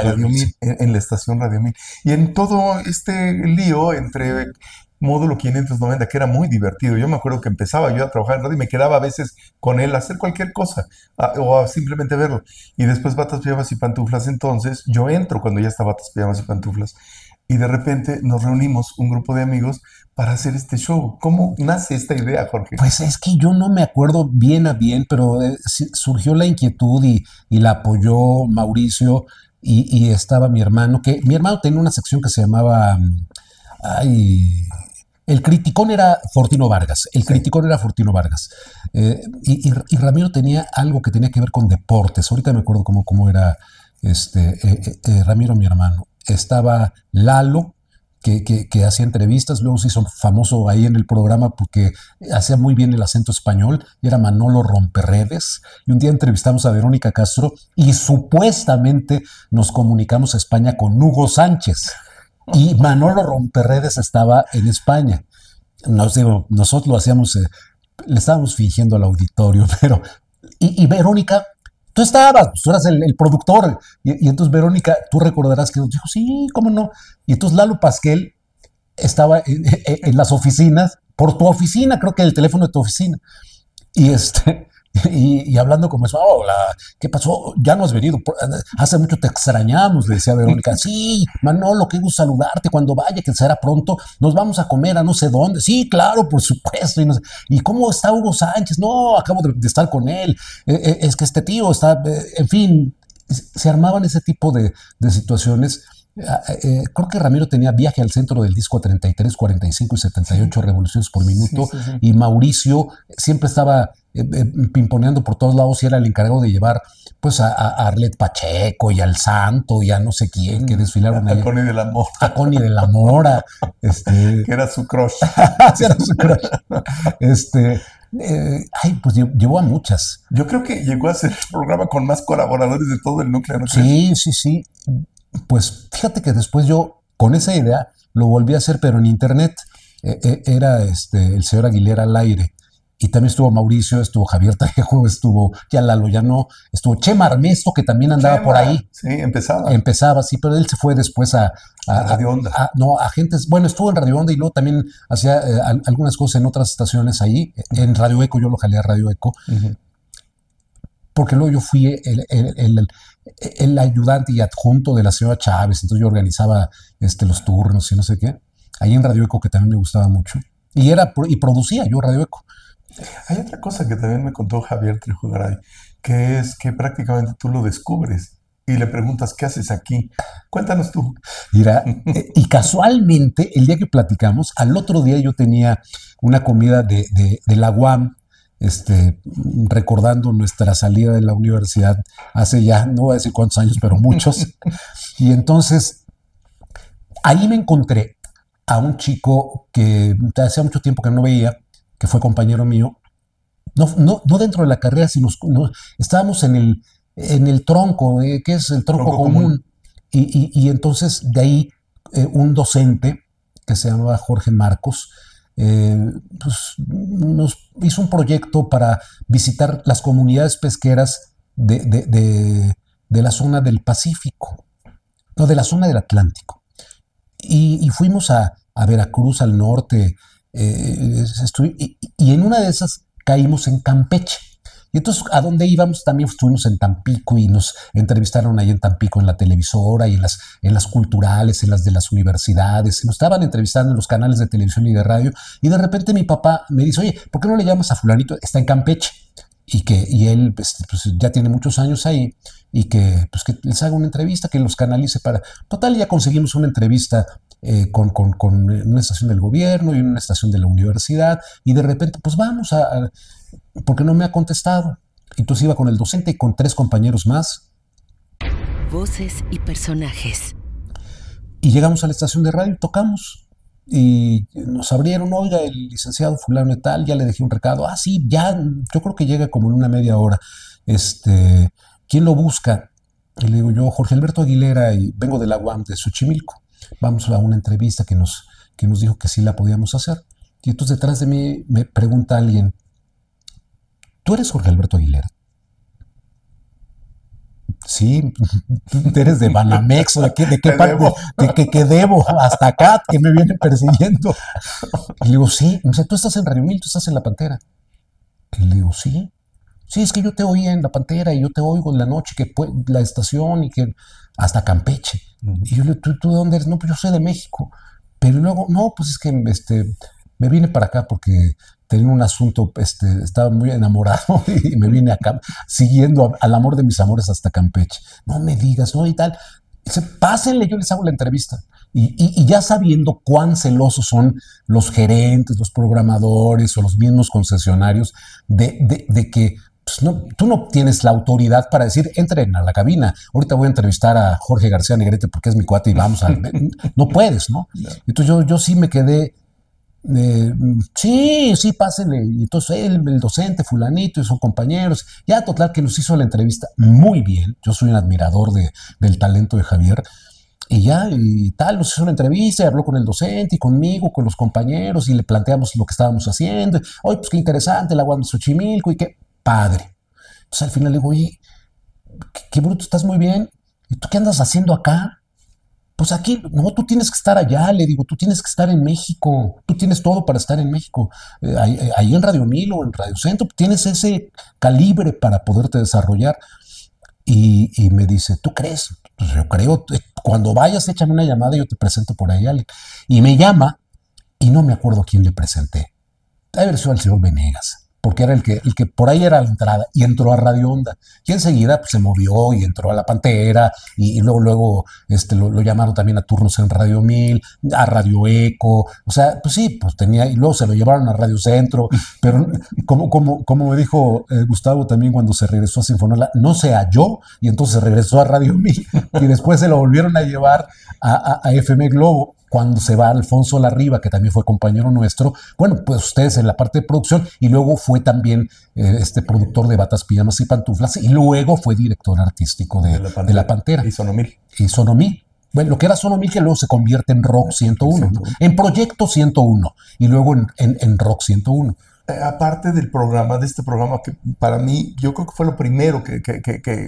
En la estación Radio 1000. Y en todo este lío entre Módulo 590, que era muy divertido. Yo me acuerdo que empezaba yo a trabajar en radio y me quedaba a veces con él a hacer cualquier cosa o a simplemente verlo. Y después Batas, Pijamas y Pantuflas. Entonces yo entro cuando ya está Batas, Pijamas y Pantuflas y de repente nos reunimos un grupo de amigos para hacer este show. ¿Cómo nace esta idea, Jorge? Pues es que yo no me acuerdo bien a bien, pero surgió la inquietud y la apoyó Mauricio y estaba mi hermano, que mi hermano tenía una sección que se llamaba... El criticón era Fortino Vargas. Y Ramiro tenía algo que tenía que ver con deportes. Ahorita me acuerdo cómo era Ramiro, mi hermano. Estaba Lalo, que hacía entrevistas, luego se hizo famoso ahí en el programa porque hacía muy bien el acento español, y era Manolo Romperredes. Y un día entrevistamos a Verónica Castro y supuestamente nos comunicamos a España con Hugo Sánchez. Y Manolo Romperredes estaba en España. Nosotros lo hacíamos, le estábamos fingiendo al auditorio, pero... Y Verónica, tú eras el productor. Y entonces Verónica, tú recordarás que nos dijo, sí, ¿cómo no? Y entonces Lalo Pasquel estaba en las oficinas, por tu oficina, creo que el teléfono de tu oficina. Y hablando como eso, hola, ¿qué pasó? Ya no has venido, hace mucho te extrañamos, le decía Verónica. Sí, Manolo, qué gusto saludarte, cuando vaya, que será pronto, nos vamos a comer a no sé dónde. Sí, claro, por supuesto. ¿Y cómo está Hugo Sánchez? No, acabo de estar con él, es que este tío está, en fin, se armaban ese tipo de situaciones. Creo que Ramiro tenía Viaje al Centro del Disco a 33, 45 y 78 revoluciones por minuto, sí. Y Mauricio siempre estaba pimponeando por todos lados y era el encargado de llevar pues a Arlet Pacheco y al Santo y a no sé quién que desfilaron a Connie de la Mora. A Connie de la Mora. Que era su crush. Sí, era su crush. Pues llevó a muchas. Yo creo que llegó a ser el programa con más colaboradores de todo el núcleo, ¿no? Sí. Pues fíjate que después yo, con esa idea, lo volví a hacer, pero en internet. Era el señor Aguilera al aire. Y también estuvo Mauricio, estuvo Javier Trejo, estuvo ya Lalo, ya no, estuvo Chema Armesto, que también andaba por ahí. Sí, empezaba, sí, pero él se fue después a Radio Onda. A Gentes, bueno, estuvo en Radio Onda y luego también hacía algunas cosas en otras estaciones ahí. En Radio Eco, yo lo jalé a Radio Eco. Uh-huh. Porque luego yo fui el ayudante y adjunto de la señora Chávez, entonces yo organizaba los turnos y no sé qué. Ahí en Radio Eco, que también me gustaba mucho. Y producía yo Radio Eco. Hay otra cosa que también me contó Javier Trejo Garay, que es que prácticamente tú lo descubres y le preguntas, ¿qué haces aquí? Cuéntanos tú. Mira, y casualmente, el día que platicamos, al otro día yo tenía una comida de la UAM, recordando nuestra salida de la universidad hace ya, no voy a decir cuántos años, pero muchos. Y entonces, ahí me encontré a un chico que hacía mucho tiempo que no veía, que fue compañero mío, no dentro de la carrera, sino estábamos en el tronco, que es el tronco común. Y entonces de ahí un docente que se llamaba Jorge Marcos, pues nos hizo un proyecto para visitar las comunidades pesqueras de la zona del Pacífico, no, de la zona del Atlántico. Y fuimos a Veracruz, al norte, y en una de esas caímos en Campeche. Y entonces, ¿a dónde íbamos? También estuvimos en Tampico y nos entrevistaron ahí en Tampico en la televisora y en las culturales, en las de las universidades. Nos estaban entrevistando en los canales de televisión y de radio. Y de repente mi papá me dice, oye, ¿por qué no le llamas a fulanito? Está en Campeche. Y él pues, ya tiene muchos años ahí y que les haga una entrevista, que los canalice para... Total, ya conseguimos una entrevista con una estación del gobierno y una estación de la universidad y de repente, pues vamos porque no me ha contestado. Entonces iba con el docente y con 3 compañeros más. Voces y personajes. Y llegamos a la estación de radio y tocamos. Y nos abrieron, oiga, el licenciado fulano y tal, ya le dejé un recado. Ah, sí, ya, yo creo que llega como en una media hora. ¿Quién lo busca? Y le digo yo, Jorge Alberto Aguilera, y vengo de la UAM de Xochimilco. Vamos a una entrevista que nos dijo que sí la podíamos hacer. Y entonces detrás de mí me pregunta alguien, ¿tú eres Jorge Alberto Aguilera? Sí, tú eres de Banamex, ¿o de qué parte? Que debo, hasta acá, que me vienen persiguiendo. Y le digo, sí, o sea, tú estás en Radio 1000, tú estás en La Pantera. Y le digo, sí, es que yo te oía en La Pantera y yo te oigo en la noche, que la estación y que hasta Campeche. Y yo le digo, ¿tú de dónde eres? No, pues yo soy de México. Pero luego, no, pues es que me vine para acá porque tenía un asunto, estaba muy enamorado y me vine acá siguiendo al amor de mis amores hasta Campeche. No me digas, no, y tal. Dice, pásenle, yo les hago la entrevista. Y ya sabiendo cuán celosos son los gerentes, los programadores o los mismos concesionarios de que pues no, tú no tienes la autoridad para decir, entren a la cabina, ahorita voy a entrevistar a Jorge García Negrete porque es mi cuate y vamos a... No puedes, ¿no? Entonces yo sí me quedé... sí, pásenle. Y entonces el docente fulanito y sus compañeros, ya total que nos hizo la entrevista muy bien. Yo soy un admirador del talento de Javier. Y ya, y tal, nos hizo una entrevista, y habló con el docente y conmigo, con los compañeros, y le planteamos lo que estábamos haciendo. Oye, pues qué interesante, la UAM de Xochimilco, y qué padre. Entonces al final le digo, oye, qué bruto, estás muy bien. ¿Y tú qué andas haciendo acá? Pues aquí, no, tú tienes que estar allá, le digo, tú tienes que estar en México, tú tienes todo para estar en México. Ahí en Radio 1000 o en Radio Centro, tienes ese calibre para poderte desarrollar. Y me dice, ¿tú crees? Pues yo creo, cuando vayas, échame una llamada y yo te presento por ahí a alguien. Y me llama, y no me acuerdo a quién le presenté. Debe haber sido al señor Venegas, porque era el que por ahí era la entrada, y entró a Radio Onda. Y enseguida pues, se movió y entró a La Pantera, y luego lo llamaron también a turnos en Radio 1000, a Radio Eco. O sea, pues sí, pues tenía, y luego se lo llevaron a Radio Centro, pero como me dijo Gustavo también cuando se regresó a Sinfonola, no se halló, y entonces regresó a Radio 1000, y después se lo volvieron a llevar a FM Globo. Cuando se va Alfonso Larriba, que también fue compañero nuestro, bueno, pues ustedes en la parte de producción, y luego fue también productor de Batas, Pijamas y Pantuflas, y luego fue director artístico de La Pantera. Y Sonomil. Bueno, lo que era Sonomil, que luego se convierte en Rock 101, ¿no? En Proyecto 101, y luego en Rock 101. Aparte de este programa que para mí, yo creo que fue lo primero que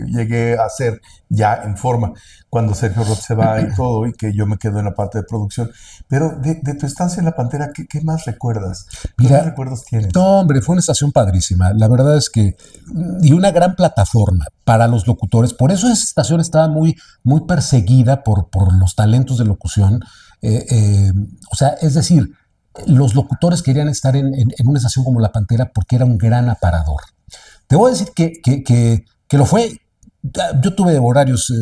llegué a hacer ya en forma, cuando Sergio Roth se va y todo, y que yo me quedo en la parte de producción. Pero de tu estancia en La Pantera, ¿qué más recuerdas? ¿Qué más recuerdos tienes? No, hombre, fue una estación padrísima. La verdad es que, y una gran plataforma para los locutores. Por eso esa estación estaba muy, muy perseguida por los talentos de locución. O sea, es decir, los locutores querían estar en una estación como La Pantera porque era un gran aparador. Te voy a decir que lo fue. Yo tuve horarios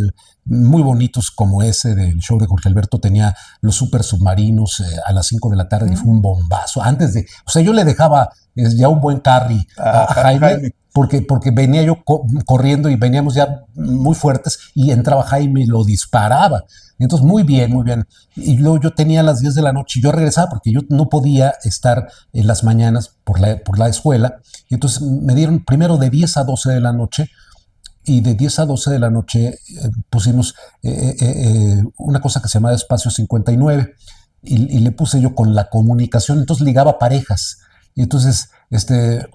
muy bonitos como ese del show de Jorge Alberto. Tenía los super submarinos a las 5 de la tarde y fue un bombazo. O sea, yo le dejaba ya un buen carry a Jaime. Porque venía yo corriendo y veníamos ya muy fuertes y entraba Jaime y lo disparaba. Y entonces muy bien. Y luego yo tenía a las 10 de la noche y yo regresaba porque yo no podía estar en las mañanas por la escuela. Y entonces me dieron primero de 10 a 12 de la noche y de 10 a 12 de la noche pusimos una cosa que se llamaba Espacio 59 y le puse yo con la comunicación, entonces ligaba parejas. Y entonces,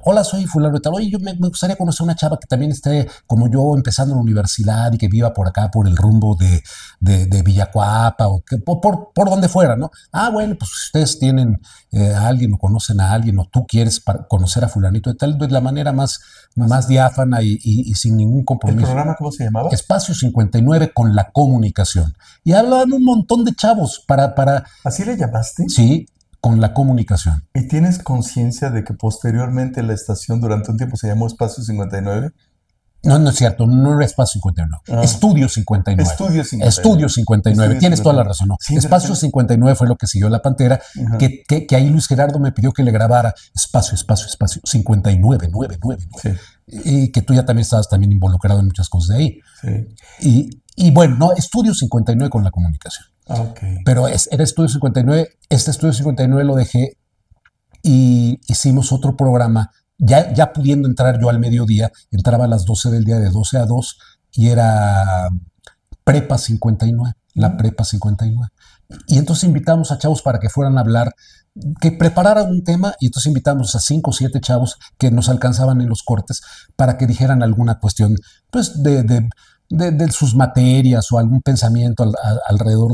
hola, soy fulano y tal. Oye, yo me gustaría conocer una chava que también esté como yo empezando en la universidad y que viva por acá, por el rumbo de Villacuapa o que, por donde fuera, ¿no? Ah, bueno, pues ustedes tienen a alguien o conocen a alguien o tú quieres conocer a fulanito de tal, de la manera más diáfana y sin ningún compromiso. ¿El programa cómo se llamaba? Espacio 59 con la comunicación. Y hablaban un montón de chavos para... ¿Así le llamaste? Sí, con la comunicación. ¿Y tienes conciencia de que posteriormente la estación durante un tiempo se llamó Espacio 59? No, no es cierto, no era Espacio 59. Estudio 59. Estudio 59. Tienes toda la razón. No. Sí, Espacio 59 fue lo que siguió La Pantera, que ahí Luis Gerardo me pidió que le grabara Espacio 59, 99. Sí. Y que tú ya también estabas también involucrado en muchas cosas de ahí. Sí. Y bueno, no, Estudio 59 con la comunicación. Okay. Pero era Estudio 59, Estudio 59 lo dejé y hicimos otro programa, ya pudiendo entrar yo al mediodía, entraba a las 12 del día de 12 a 2 y era Prepa 59, la Prepa 59. Y entonces invitamos a chavos para que fueran a hablar, que prepararan un tema y entonces invitamos a 5 o 7 chavos que nos alcanzaban en los cortes para que dijeran alguna cuestión, pues de sus materias o algún pensamiento alrededor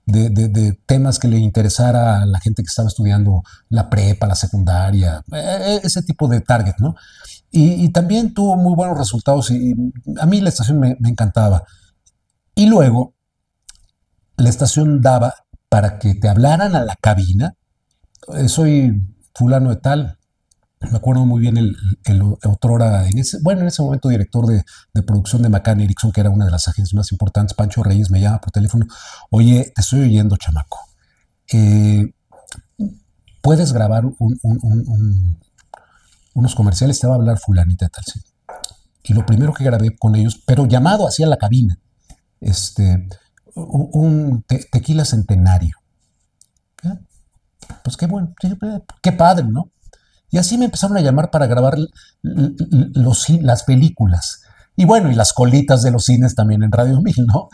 de temas que le interesara a la gente que estaba estudiando la prepa, la secundaria, ese tipo de target, ¿no? Y también tuvo muy buenos resultados y a mí la estación me encantaba. Y luego la estación daba para que te hablaran a la cabina. Soy fulano de tal. Me acuerdo muy bien el otrora, en ese momento director de producción de McCann Erickson, que era una de las agencias más importantes, Pancho Reyes, me llama por teléfono. Oye, te estoy oyendo, chamaco. ¿Puedes grabar unos comerciales? Te va a hablar fulanita tal, sí. Y lo primero que grabé con ellos, pero llamado hacia la cabina, un tequila centenario. Pues qué bueno, qué padre, ¿no? Y así me empezaron a llamar para grabar las películas. Y bueno, y las colitas de los cines también en Radio 1000, ¿no?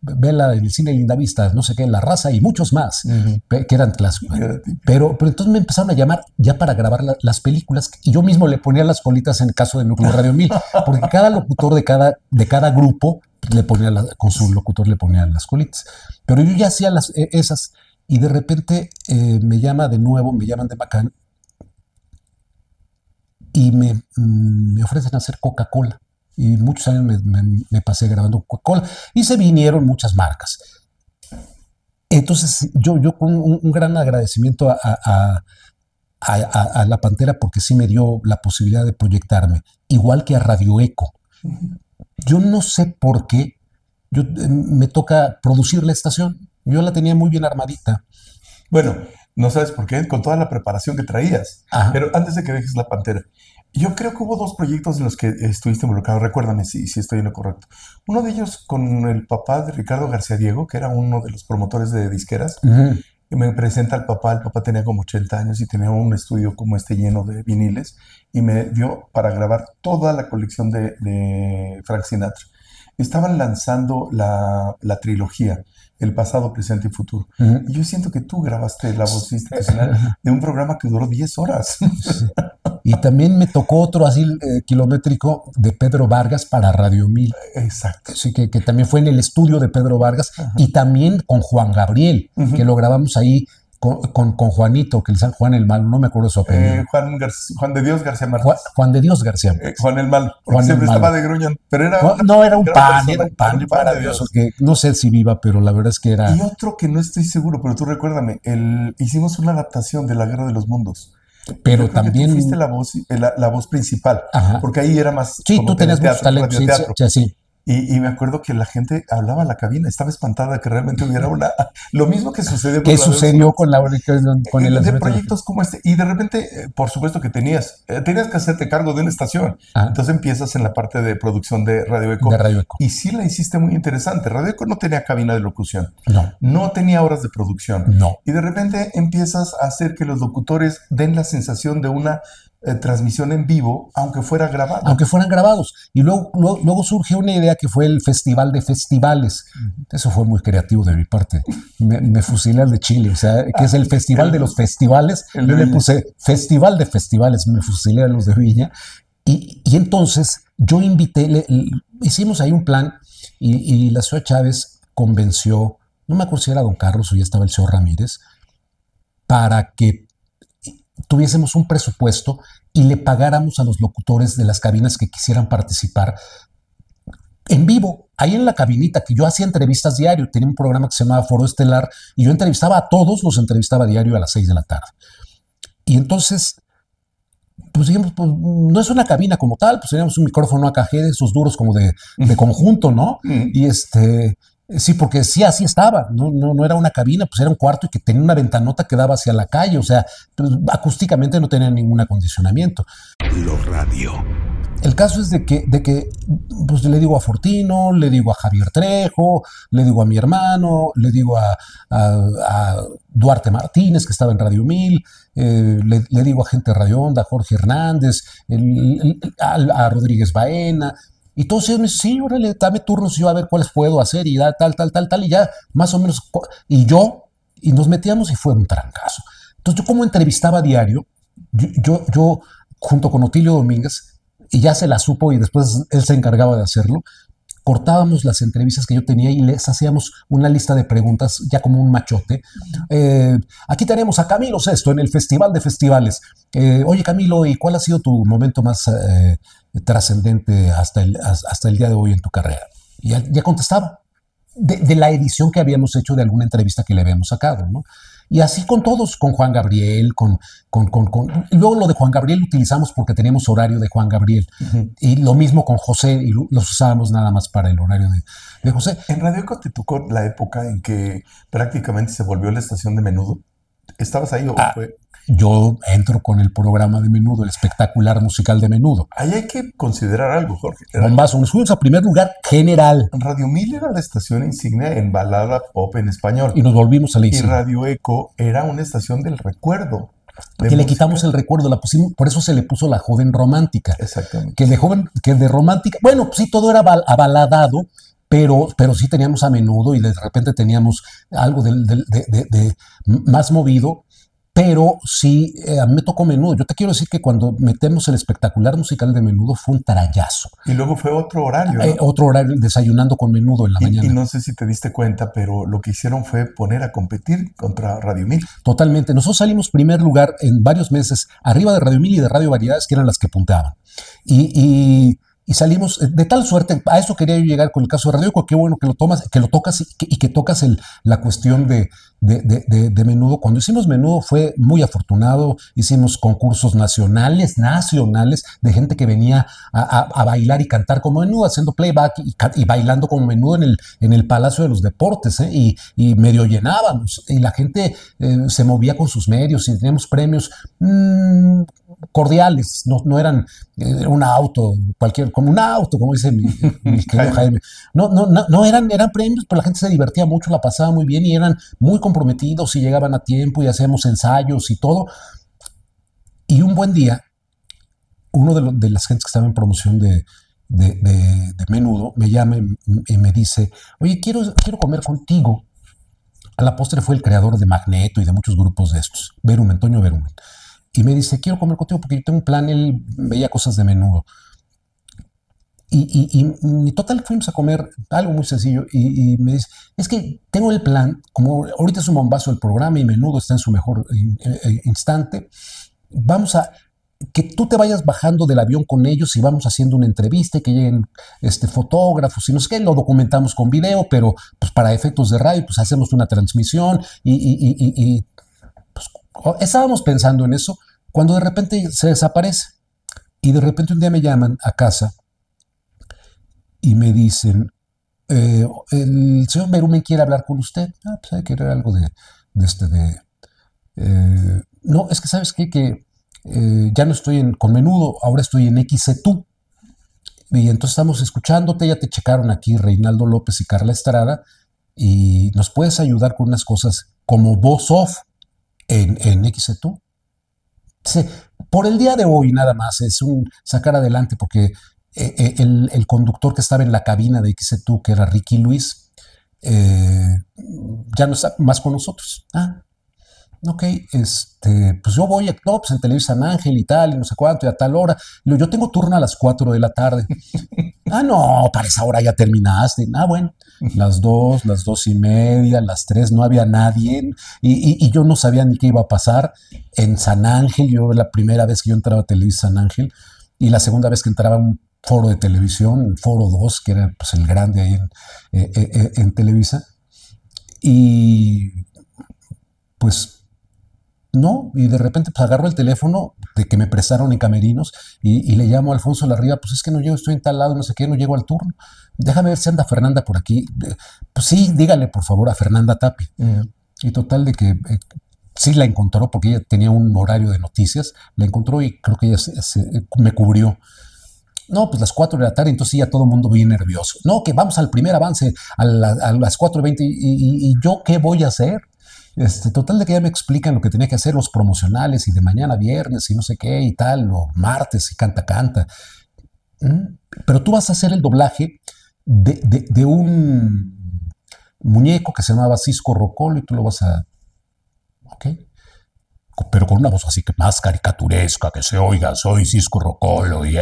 Vela en el cine Lindavista, no sé qué, La Raza y muchos más, que eran clásicos. Pero entonces me empezaron a llamar ya para grabar las películas y yo mismo le ponía las colitas en el caso de Núcleo Radio 1000, porque cada locutor de cada grupo le ponía con su locutor le ponía las colitas. Pero yo ya hacía esas y de repente me llaman de McCann y me ofrecen hacer Coca-Cola. Y muchos años me pasé grabando Coca-Cola. Y se vinieron muchas marcas. Entonces, yo con un gran agradecimiento a La Pantera, porque sí me dio la posibilidad de proyectarme. Igual que a Radio Eco. Yo no sé por qué me toca producir la estación. Yo la tenía muy bien armadita. Bueno, no sabes por qué, con toda la preparación que traías. Ajá. Pero antes de que dejes La Pantera, yo creo que hubo 2 proyectos en los que estuviste involucrado. Recuérdame si estoy en lo correcto. Uno de ellos con el papá de Ricardo García Diego, que era uno de los promotores de disqueras. Y me presenta al papá. El papá tenía como 80 años y tenía un estudio como lleno de viniles. Y me dio para grabar toda la colección de Frank Sinatra. Estaban lanzando la trilogía, El pasado, presente y futuro. Y yo siento que tú grabaste la voz institucional de un programa que duró 10 horas. Sí. Y también me tocó otro así kilométrico de Pedro Vargas para Radio 1000. Exacto. Así que también fue en el estudio de Pedro Vargas. Ajá. Y también con Juan Gabriel, que lo grabamos ahí con Juanito, que el San Juan el Malo, no me acuerdo su apellido. Juan de Dios García Márquez. Juan de Dios García Márquez. Juan el Malo, porque siempre estaba de gruñón. Pero era era un pan maravilloso, que no sé si viva, pero la verdad es que era... Y otro que no estoy seguro, pero tú recuérdame, hicimos una adaptación de La Guerra de los Mundos. Pero también... Tú fuiste la voz principal, ajá, porque ahí era más... Sí, tú tenías mucho talento, sí. Y me acuerdo que la gente hablaba a la cabina, estaba espantada que realmente hubiera lo mismo que sucedió con el de proyectos como este. Y de repente, por supuesto que tenías que hacerte cargo de una estación. Ajá. Entonces empiezas en la parte de producción de Radio Eco. Y sí la hiciste muy interesante. Radio Eco no tenía cabina de locución. No tenía horas de producción. No. Y de repente empiezas a hacer que los locutores den la sensación de una transmisión en vivo, aunque fuera grabado. Aunque fueran grabados. Y luego surgió una idea que fue el Festival de Festivales. Eso fue muy creativo de mi parte. Me fusilé al de Chile, o sea, que es el Festival de los Festivales. Yo le puse Festival de Festivales, me fusilé a los de Viña. Y entonces yo invité, hicimos ahí un plan y la señora Chávez convenció, no me acuerdo si era don Carlos o ya estaba el señor Ramírez, para que tuviésemos un presupuesto y le pagáramos a los locutores de las cabinas que quisieran participar en vivo, ahí en la cabinita, que yo hacía entrevistas diario, tenía un programa que se llamaba Foro Estelar, y yo entrevistaba a todos, los entrevistaba diario a las 6 de la tarde. Y entonces, pues digamos, pues, no es una cabina como tal, pues teníamos un micrófono AKG de esos duros como de conjunto, ¿no? Y sí, porque sí, así estaba, no era una cabina, pues era un cuarto y que tenía una ventanota que daba hacia la calle, o sea, pues, acústicamente no tenía ningún acondicionamiento. Lo radio. El caso es de que pues le digo a Fortino, le digo a Javier Trejo, le digo a mi hermano, le digo a Duarte Martínez, que estaba en Radio 1000, le digo a gente de Radio Onda, a Jorge Hernández, a Rodríguez Baena. Y todos ellos me dicen, sí, órale, dame turnos yo a ver cuáles puedo hacer y tal, y ya más o menos, y nos metíamos y fue un trancazo. Entonces yo como entrevistaba a diario, yo junto con Otilio Domínguez, y ya se la supo y después él se encargaba de hacerlo, cortábamos las entrevistas que yo tenía y les hacíamos una lista de preguntas ya como un machote. Aquí tenemos a Camilo Sesto en el Festival de Festivales. Oye Camilo, ¿y cuál ha sido tu momento más trascendente hasta el día de hoy en tu carrera? Y ya contestaba de la edición que habíamos hecho de alguna entrevista que le habíamos sacado, ¿no? Y así con todos, con Juan Gabriel, y luego lo de Juan Gabriel lo utilizamos porque teníamos horario de Juan Gabriel. Y lo mismo con José, y los usábamos nada más para el horario de José. ¿En Radio Eco te tocó la época en que prácticamente se volvió la estación de Menudo? ¿Estabas ahí o fue? Yo entro con el programa de Menudo, el espectacular musical de Menudo. Ahí hay que considerar algo, Jorge. Bombazo, nos fuimos a primer lugar general. Radio 1000 era la estación insignia en balada pop en español. Y nos volvimos a la insignia. Y Radio Eco era una estación del recuerdo. Que le quitamos el recuerdo, la pusimos, por eso se le puso la joven romántica. Exactamente. Que de romántica, bueno, pues sí, todo era avaladado, pero sí teníamos a Menudo y de repente teníamos algo de más movido. Pero sí, a mí me tocó Menudo. Yo te quiero decir que cuando metemos el espectacular musical de Menudo fue un trayazo. Y luego fue otro horario, ¿no? Otro horario, desayunando con Menudo en la mañana. Y no sé si te diste cuenta, pero lo que hicieron fue poner a competir contra Radio 1000. Totalmente. Nosotros salimos primer lugar en varios meses, arriba de Radio 1000 y de Radio Variedades, que eran las que punteaban. Y salimos de tal suerte, a eso quería yo llegar con el caso de Radio Eco. Qué bueno que lo tocas y que tocas la cuestión de Menudo. Cuando hicimos Menudo fue muy afortunado, hicimos concursos nacionales de gente que venía a bailar y cantar como Menudo, haciendo playback y bailando como Menudo en el Palacio de los Deportes, y medio llenábamos, y la gente se movía con sus medios y teníamos premios cordiales, no eran un auto, como un auto, como dice mi querido Jaime. No eran premios, pero la gente se divertía mucho, la pasaba muy bien y eran muy comprometidos y llegaban a tiempo y hacíamos ensayos y todo. Y un buen día, uno de las gentes que estaba en promoción de Menudo me llama y me dice, oye, quiero comer contigo. A la postre fue el creador de Magneto y de muchos grupos de estos, Toño Berumen. Y me dice, quiero comer contigo porque yo tengo un plan. Él veía cosas de Menudo. Y total, fuimos a comer algo muy sencillo. Y me dice, es que tengo el plan, como ahorita es un bombazo el programa y Menudo está en su mejor instante, vamos a que tú te vayas bajando del avión con ellos y vamos haciendo una entrevista y que lleguen fotógrafos y no sé qué, lo documentamos con video, pero pues para efectos de radio pues hacemos una transmisión y pues, estábamos pensando en eso cuando de repente se desaparece y de repente un día me llaman a casa y me dicen, el señor Berumen quiere hablar con usted. Pues hay que querer algo no, es que sabes qué, que ya no estoy con Menudo, ahora estoy en XETU. Y entonces estamos escuchándote, ya te checaron aquí Reinaldo López y Carla Estrada, y nos puedes ayudar con unas cosas como voz off en XETU. Sí, por el día de hoy nada más es un sacar adelante porque el conductor que estaba en la cabina de XETU, que era Ricky Luis, ya no está más con nosotros. Ok, pues yo voy, no, pues en Televisa San Ángel y tal, y no sé cuánto, y a tal hora. Yo tengo turno a las 4 de la tarde. No, para esa hora ya terminaste. Bueno, las 2, las 2:30, las 3, no había nadie, y yo no sabía ni qué iba a pasar en San Ángel. Yo la primera vez que yo entraba a Televisa San Ángel, y la segunda vez que entraba a un foro de televisión, el Foro 2, que era pues el grande ahí en Televisa, y pues no, y de repente pues agarro el teléfono de que me prestaron en camerinos y le llamo a Alfonso Larriba, pues es que no llego, estoy en tal lado, no sé qué, no llego al turno. Déjame ver si anda Fernanda por aquí. Pues sí, dígale por favor a Fernanda Tapia. Y total de que sí la encontró porque ella tenía un horario de noticias, la encontró y creo que ella me cubrió. No, pues las 4 de la tarde, entonces ya todo el mundo bien nervioso. No, que vamos al primer avance a las 4:20 y yo qué voy a hacer. Total de que ya me explican lo que tenía que hacer, los promocionales y de mañana viernes y no sé qué y tal, o martes y canta. Pero tú vas a hacer el doblaje de un muñeco que se llamaba Cisco Rocolo y tú lo vas a... Ok. Pero con una voz así que más caricaturesca, que se oiga, soy Cisco Rocolo y...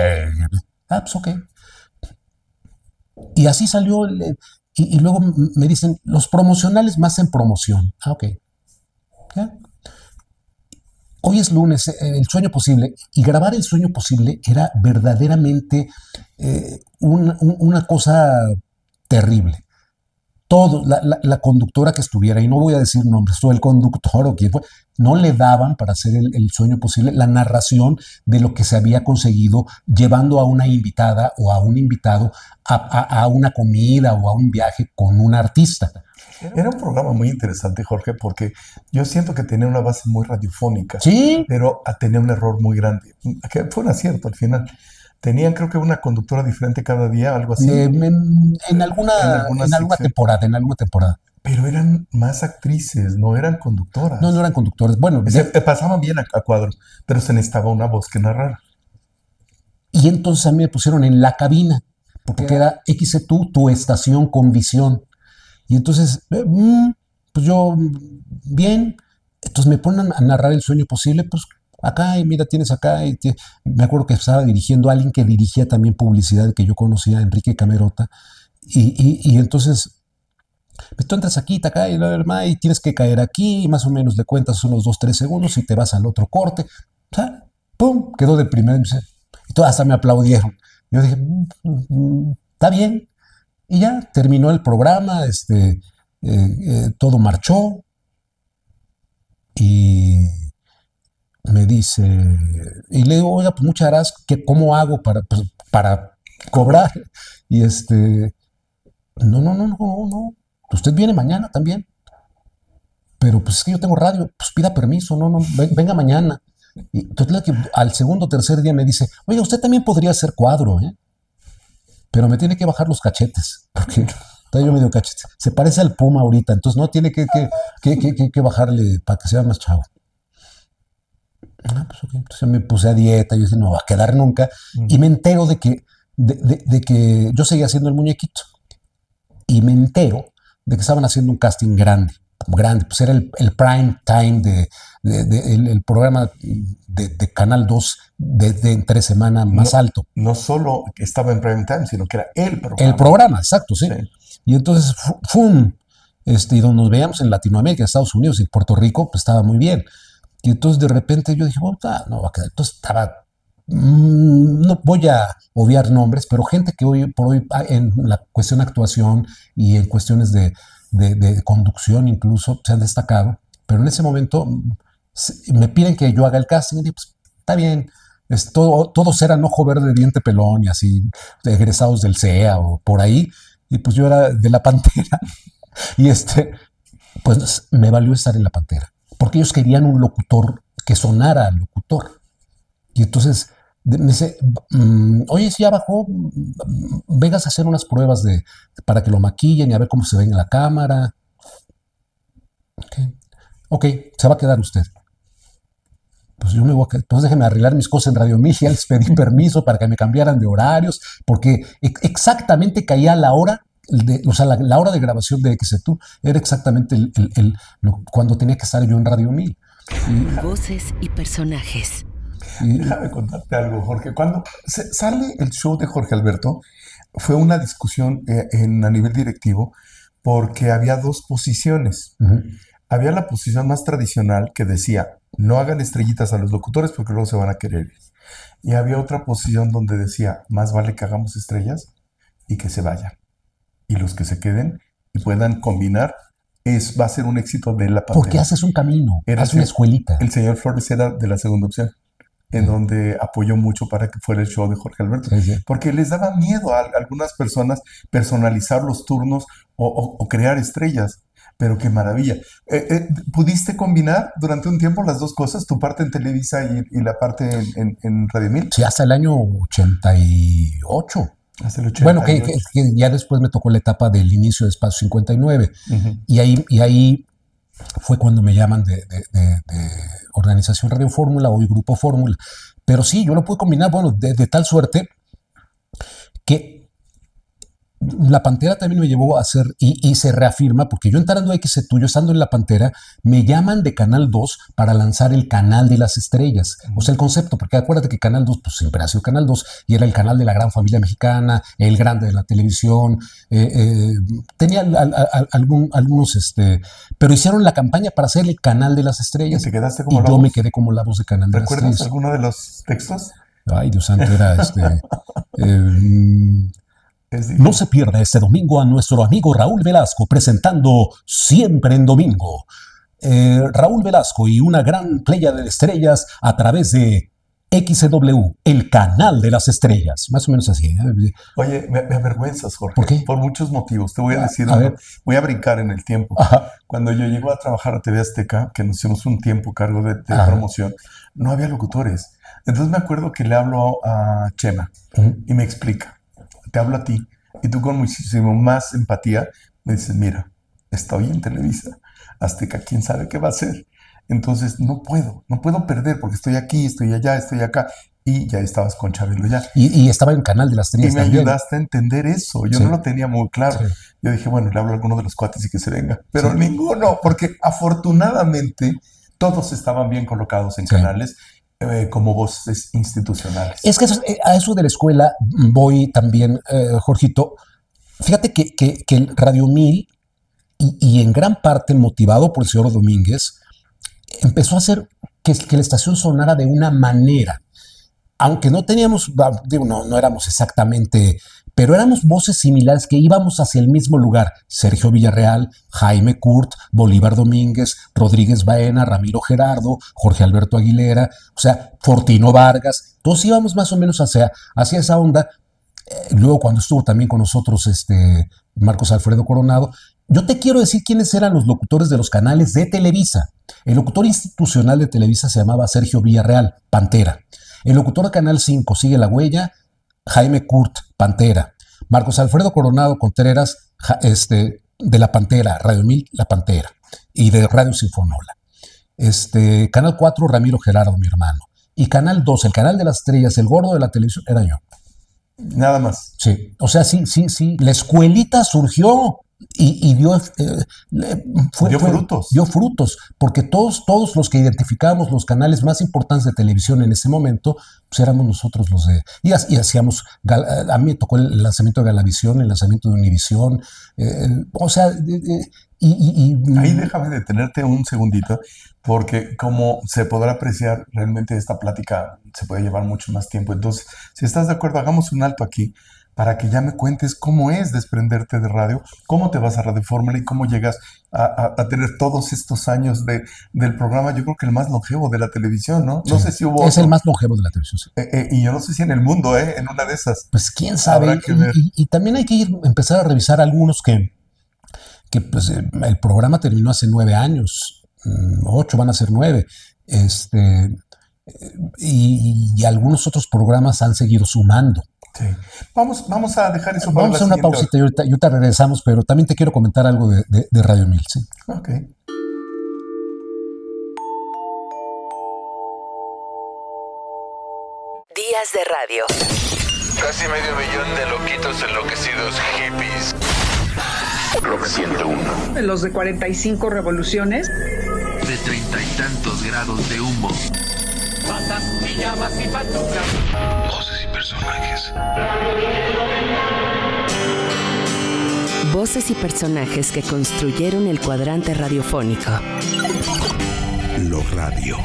pues ok. Y así salió y luego me dicen, los promocionales más en promoción. Ok. ¿Ya? Hoy es lunes, el sueño posible, y grabar el sueño posible era verdaderamente una cosa terrible. Todo, la conductora que estuviera, y no voy a decir nombres, todo el conductor o quien fue, no le daban para hacer el sueño posible la narración de lo que se había conseguido llevando a una invitada o a un invitado a una comida o a un viaje con un artista. Era un programa muy interesante, Jorge, porque yo siento que tenía una base muy radiofónica, ¿Sí? Pero tenía un error muy grande, que fue un acierto al final. Tenían, creo que una conductora diferente cada día, algo así. En alguna temporada. Pero eran más actrices, no eran conductoras. No eran conductores. Bueno, pasaban bien a cuadro, pero se necesitaba una voz que narrara. Y entonces a mí me pusieron en la cabina, porque era XETU, tu estación con visión. Y entonces, pues yo, bien, entonces me ponen a narrar el sueño posible, pues acá, y mira, tienes acá, me acuerdo que estaba dirigiendo a alguien que dirigía también publicidad, que yo conocía, Enrique Camerota, y entonces, pues tú entras aquí, acá, y tienes que caer aquí, y más o menos le cuentas unos 2-3 segundos, y te vas al otro corte, o sea, ¡pum!, quedó de primero, y todas hasta me aplaudieron. Yo dije, está bien, y ya terminó el programa, todo marchó, y me dice, y le digo, oiga, pues muchas gracias, ¿cómo hago para cobrar? Y no, usted viene mañana también, pero pues es que yo tengo radio, pues pida permiso, venga mañana. Y entonces al segundo o tercer día me dice, oiga, usted también podría hacer cuadro, pero me tiene que bajar los cachetes, porque está yo medio cachete, se parece al Puma ahorita, entonces no tiene que bajarle para que sea más chavo. Pues okay. Entonces me puse a dieta, yo dije, no va a quedar nunca, y me entero de que yo seguía haciendo el muñequito, y me entero de que estaban haciendo un casting grande, pues era el prime time el programa de Canal 2 de entre semana más alto. No solo estaba en prime time, sino que era el programa. El programa, exacto, sí. Y entonces, ¡fum! Y donde nos veíamos en Latinoamérica, Estados Unidos y Puerto Rico, pues estaba muy bien. Y entonces de repente yo dije, no va a quedar. Entonces estaba, no voy a obviar nombres, pero gente que hoy por hoy en la cuestión de actuación y en cuestiones de conducción incluso se han destacado, pero en ese momento me piden que yo haga el casting y digo, pues está bien, todos eran ojo verde, diente pelón y así, egresados del CEA o por ahí, y pues yo era de La Pantera y pues me valió estar en La Pantera, porque ellos querían un locutor que sonara al locutor. Y entonces me dice, oye, si ya bajó, vengas a hacer unas pruebas para que lo maquillen y a ver cómo se ve en la cámara. Ok, se va a quedar usted. pues yo me voy a, pues déjenme arreglar mis cosas en Radio 1000. Ya les pedí permiso para que me cambiaran de horarios, porque exactamente caía la hora, o sea, la hora de grabación de XETU era exactamente cuando tenía que estar yo en Radio 1000. Voces y personajes. Déjame contarte algo, Jorge. Cuando sale el show de Jorge Alberto, fue una discusión a nivel directivo, porque había dos posiciones. Uh-huh. Había la posición más tradicional que decía, no hagan estrellitas a los locutores porque luego se van a querer ir. Y había otra posición donde decía, más vale que hagamos estrellas y que se vayan. Y los que se queden y puedan combinar, va a ser un éxito de la pantalla. Porque haces un camino, haces una escuelita. El señor Flores era de la segunda opción, en donde apoyó mucho para que fuera el show de Jorge Alberto. Sí, sí. Porque les daba miedo a algunas personas personalizar los turnos o crear estrellas. Pero qué maravilla. ¿Pudiste combinar durante un tiempo las dos cosas, tu parte en Televisa y la parte en Radio 1000? Sí, hasta el año 88. Hasta el 88. Bueno, que ya después me tocó la etapa del inicio de Espacio 59. Uh-huh. Y ahí fue cuando me llaman de Organización Radio Fórmula, hoy Grupo Fórmula. Pero sí, yo lo pude combinar, bueno, de tal suerte que la Pantera también me llevó a hacer, y se reafirma, porque yo entrando a XETU, yo estando en la Pantera, me llaman de Canal 2 para lanzar el Canal de las Estrellas. O sea, el concepto, porque acuérdate que Canal 2, pues siempre ha sido Canal 2, y era el canal de la gran familia mexicana, el grande de la televisión, tenía algunos, pero hicieron la campaña para hacer el Canal de las Estrellas. ¿Y te quedaste como y la yo voz? me quedé como la voz de Canal de las Estrellas. ¿Recuerdas alguno de los textos? Ay, Dios santo, era no se pierda este domingo a nuestro amigo Raúl Velasco presentando Siempre en Domingo. Raúl Velasco y una gran playa de estrellas a través de XW, el canal de las estrellas. Más o menos así. Oye, me avergüenzas, Jorge. ¿Por qué? Por muchos motivos. Te voy a decir, voy a brincar en el tiempo. Ajá. Cuando yo llego a trabajar a TV Azteca, que nos hicimos un tiempo cargo de promoción, no había locutores. Entonces me acuerdo que le hablo a Chema y me explica. Te hablo a ti, y tú con muchísimo más empatía me dices, mira, estoy en Televisa, Azteca, quién sabe qué va a hacer. Entonces no puedo perder porque estoy aquí, estoy allá, estoy acá. Y ya estabas con Chabelo ya. Y estaba en Canal de las Estrellas. Y me también ayudaste a entender eso. Yo no lo tenía muy claro. Sí. Yo dije, bueno, le hablo a alguno de los cuates y que se venga. Pero ninguno, porque afortunadamente todos estaban bien colocados en canales. Como voces institucionales. Es que a eso de la escuela voy también, Jorgito. Fíjate que el Radio 1000, y en gran parte motivado por el señor Domínguez, empezó a hacer que la estación sonara de una manera. Aunque no teníamos, digo, no éramos exactamente, pero éramos voces similares que íbamos hacia el mismo lugar. Sergio Villarreal, Jaime Curt, Bolívar Domínguez, Rodríguez Baena, Ramiro Gerardo, Jorge Alberto Aguilera, o sea, Fortino Vargas, todos íbamos más o menos hacia esa onda. Luego cuando estuvo también con nosotros Marcos Alfredo Coronado, yo te quiero decir quiénes eran los locutores de los canales de Televisa. El locutor institucional de Televisa se llamaba Sergio Villarreal, Pantera. El locutor de Canal 5, Sigue la Huella, Jaime Curt, Pantera. Marcos Alfredo Coronado Contreras, de la Pantera, Radio 1000, la Pantera. Y de Radio Sinfonola. Canal 4, Ramiro Gerardo, mi hermano. Y Canal 2, el canal de las estrellas, el gordo de la televisión, era yo. Nada más. Sí, o sea, sí. La escuelita surgió y dio frutos. Dio frutos, porque todos los que identificábamos los canales más importantes de televisión en ese momento, pues éramos nosotros los de... Y hacíamos... A mí me tocó el lanzamiento de Galavisión, el lanzamiento de Univisión, o sea... Ahí déjame detenerte un segundito, porque como se podrá apreciar, realmente esta plática se puede llevar mucho más tiempo. Entonces, si estás de acuerdo, hagamos un alto aquí para que ya me cuentes cómo es desprenderte de radio, cómo te vas a Radio Fórmula y cómo llegas a tener todos estos años del programa. Yo creo que el más longevo de la televisión, ¿no? Sí, no sé si hubo... Es el más longevo de la televisión, sí. Y yo no sé si en el mundo, en una de esas. Pues quién sabe. Y también hay que empezar a revisar algunos que pues, el programa terminó hace 9 años, 8 van a ser 9, y algunos otros programas han seguido sumando. Sí. Vamos a dejar eso para vamos a una pausita y ahorita regresamos, pero también te quiero comentar algo de Radio 1000, ¿sí? Ok. Días de radio. Casi medio millón de loquitos enloquecidos hippies. Rock 101. Los de 45 revoluciones. De 30 y tantos grados de humo. Patas, pijamas y pantuflas. Voces y personajes. Voces y personajes que construyeron el cuadrante radiofónico. Lo Radio.